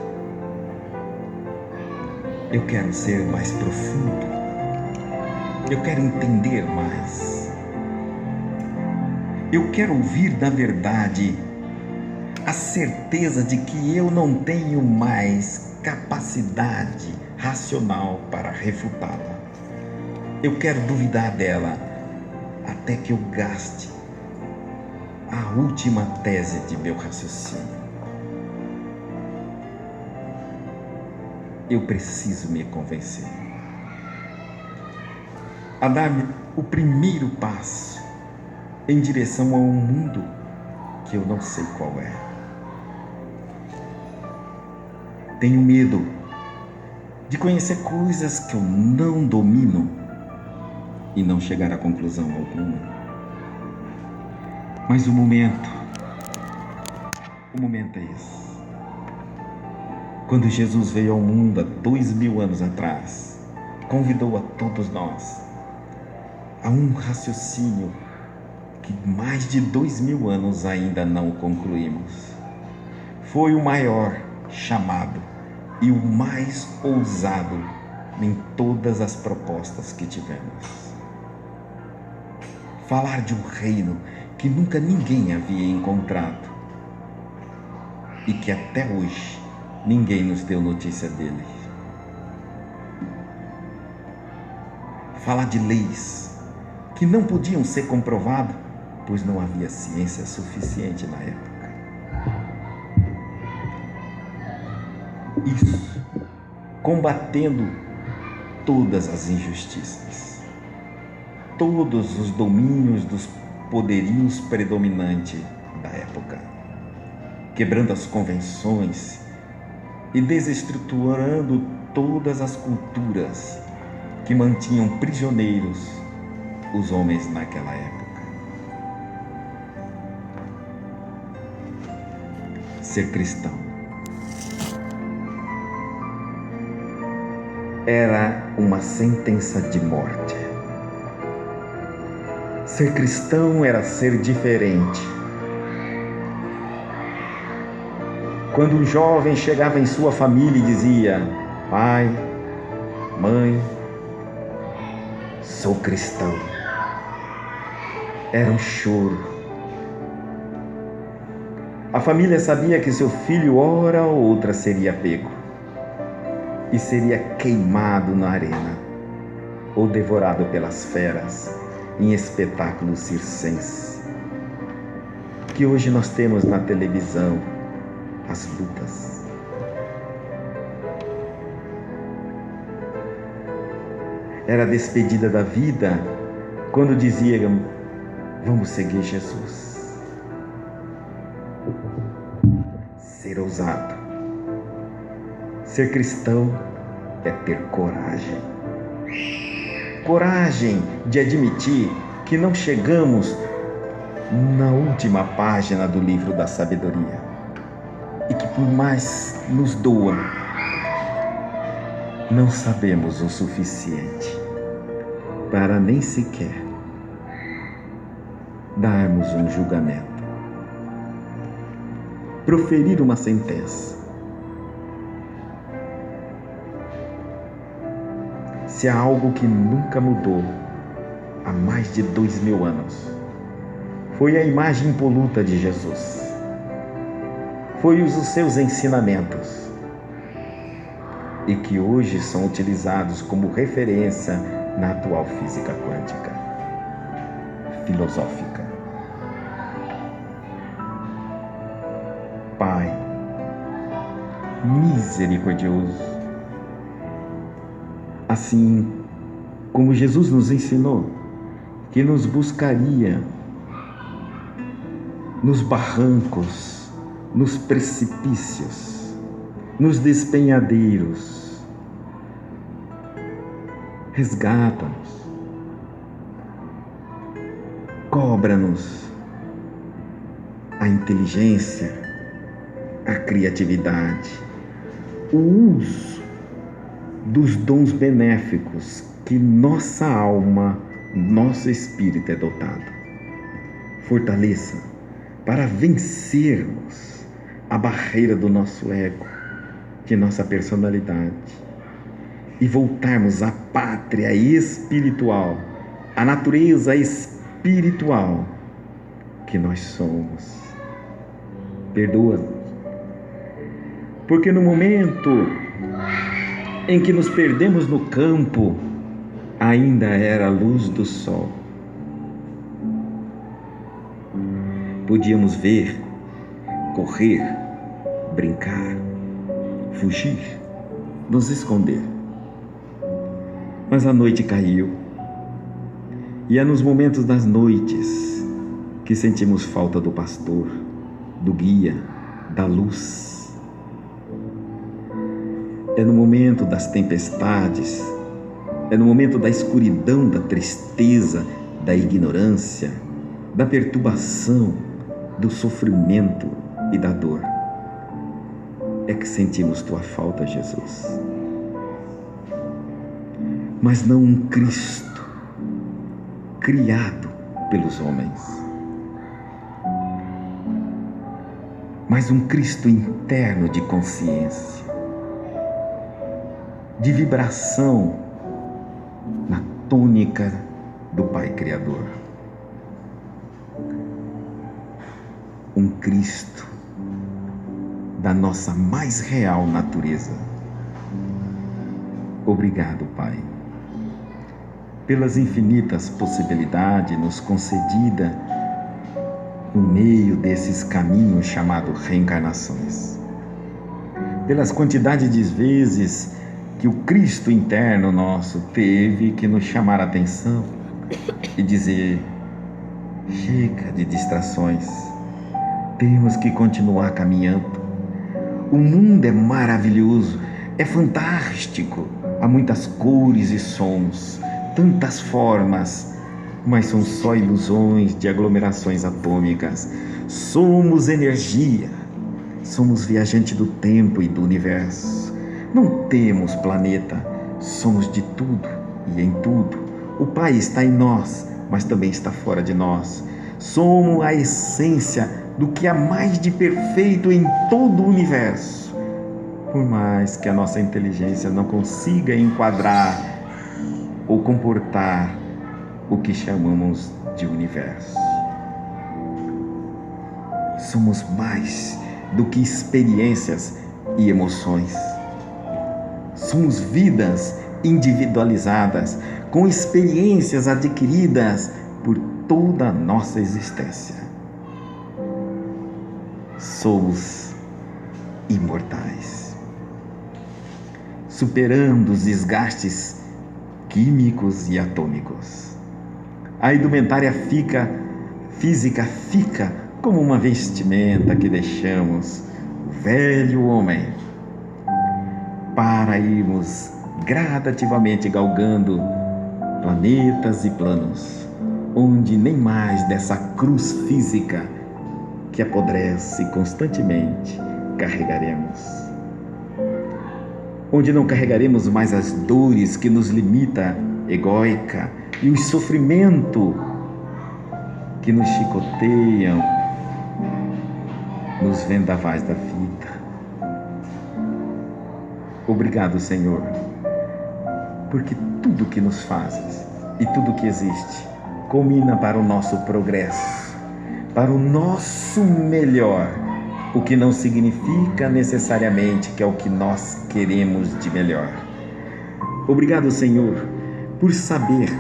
Eu quero ser mais profundo. Eu quero entender mais. Eu quero ouvir da verdade a certeza de que eu não tenho mais capacidade racional para refutá-la. Eu quero duvidar dela até que eu gaste a última tese de meu raciocínio. Eu preciso me convencer a dar o primeiro passo em direção a um mundo que eu não sei qual é. Tenho medo de conhecer coisas que eu não domino e não chegar a conclusão alguma. Mas o momento é esse. Quando Jesus veio ao mundo há 2000 anos atrás, convidou a todos nós a um raciocínio que mais de 2000 anos ainda não concluímos. Foi o maior chamado e o mais ousado em todas as propostas que tivemos. Falar de um reino que nunca ninguém havia encontrado e que até hoje ninguém nos deu notícia dele. Falar de leis que não podiam ser comprovadas, pois não havia ciência suficiente na época. Isso, combatendo todas as injustiças, todos os domínios dos poderios predominantes da época, quebrando as convenções e desestruturando todas as culturas que mantinham prisioneiros os homens naquela época. Ser cristão era uma sentença de morte. Ser cristão era ser diferente. Quando um jovem chegava em sua família e dizia: pai, mãe, sou cristão, era um choro. A família sabia que seu filho, hora ou outra, seria pego e seria queimado na arena ou devorado pelas feras em espetáculos circenses que hoje nós temos na televisão, as lutas. Era a despedida da vida quando diziam: vamos seguir Jesus. Ser ousado, ser cristão é ter coragem. Coragem de admitir que não chegamos na última página do livro da sabedoria e que, por mais nos doa, não sabemos o suficiente para nem sequer darmos um julgamento, proferir uma sentença. Se há algo que nunca mudou há mais de 2000 anos, foi a imagem impoluta de Jesus. Foi os seus ensinamentos, e que hoje são utilizados como referência na atual física quântica, filosófica. Pai misericordioso, assim como Jesus nos ensinou que nos buscaria nos barrancos, nos precipícios, nos despenhadeiros, resgata-nos, cobra-nos a inteligência, a criatividade, o uso dos dons benéficos que nossa alma, nosso espírito é dotado. Fortaleça para vencermos a barreira do nosso ego, de nossa personalidade, e voltarmos à pátria espiritual, à natureza espiritual que nós somos. Perdoa-nos, porque no momento em que nos perdemos no campo, ainda era a luz do sol. Podíamos ver, correr, brincar, fugir, nos esconder. Mas a noite caiu, e é nos momentos das noites que sentimos falta do pastor, do guia, da luz. É no momento das tempestades, é no momento da escuridão, da tristeza, da ignorância, da perturbação, do sofrimento e da dor, é que sentimos tua falta, Jesus. Mas não um Cristo criado pelos homens, mas um Cristo interno de consciência, de vibração na tônica do Pai Criador. Um Cristo da nossa mais real natureza. Obrigado, Pai, pelas infinitas possibilidades nos concedidas no meio desses caminhos chamados reencarnações. Pelas quantidades de vezes que o Cristo interno nosso teve que nos chamar a atenção e dizer: chega de distrações, temos que continuar caminhando. O mundo é maravilhoso, é fantástico, há muitas cores e sons, tantas formas, mas são só ilusões de aglomerações atômicas. Somos energia, somos viajante do tempo e do universo. Não temos planeta, somos de tudo e em tudo. O Pai está em nós, mas também está fora de nós. Somos a essência do que há mais de perfeito em todo o universo. Por mais que a nossa inteligência não consiga enquadrar ou comportar o que chamamos de universo. Somos mais do que experiências e emoções. Somos vidas individualizadas, com experiências adquiridas por toda a nossa existência. Somos imortais, superando os desgastes químicos e atômicos. A indumentária física fica como uma vestimenta que deixamos o velho homem para irmos gradativamente galgando planetas e planos, onde nem mais dessa cruz física que apodrece constantemente carregaremos. Onde não carregaremos mais as dores que nos limita egóica e o sofrimento que nos chicoteiam nos vendavais da vida. Obrigado, Senhor, porque tudo que nos fazes e tudo que existe culmina para o nosso progresso, para o nosso melhor, o que não significa necessariamente que é o que nós queremos de melhor. Obrigado, Senhor, por saber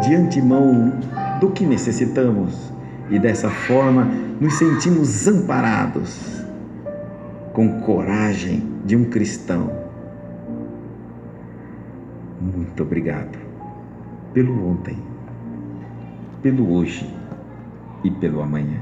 de antemão do que necessitamos e dessa forma nos sentimos amparados, com coragem de um cristão. Muito obrigado pelo ontem, pelo hoje e pelo amanhã.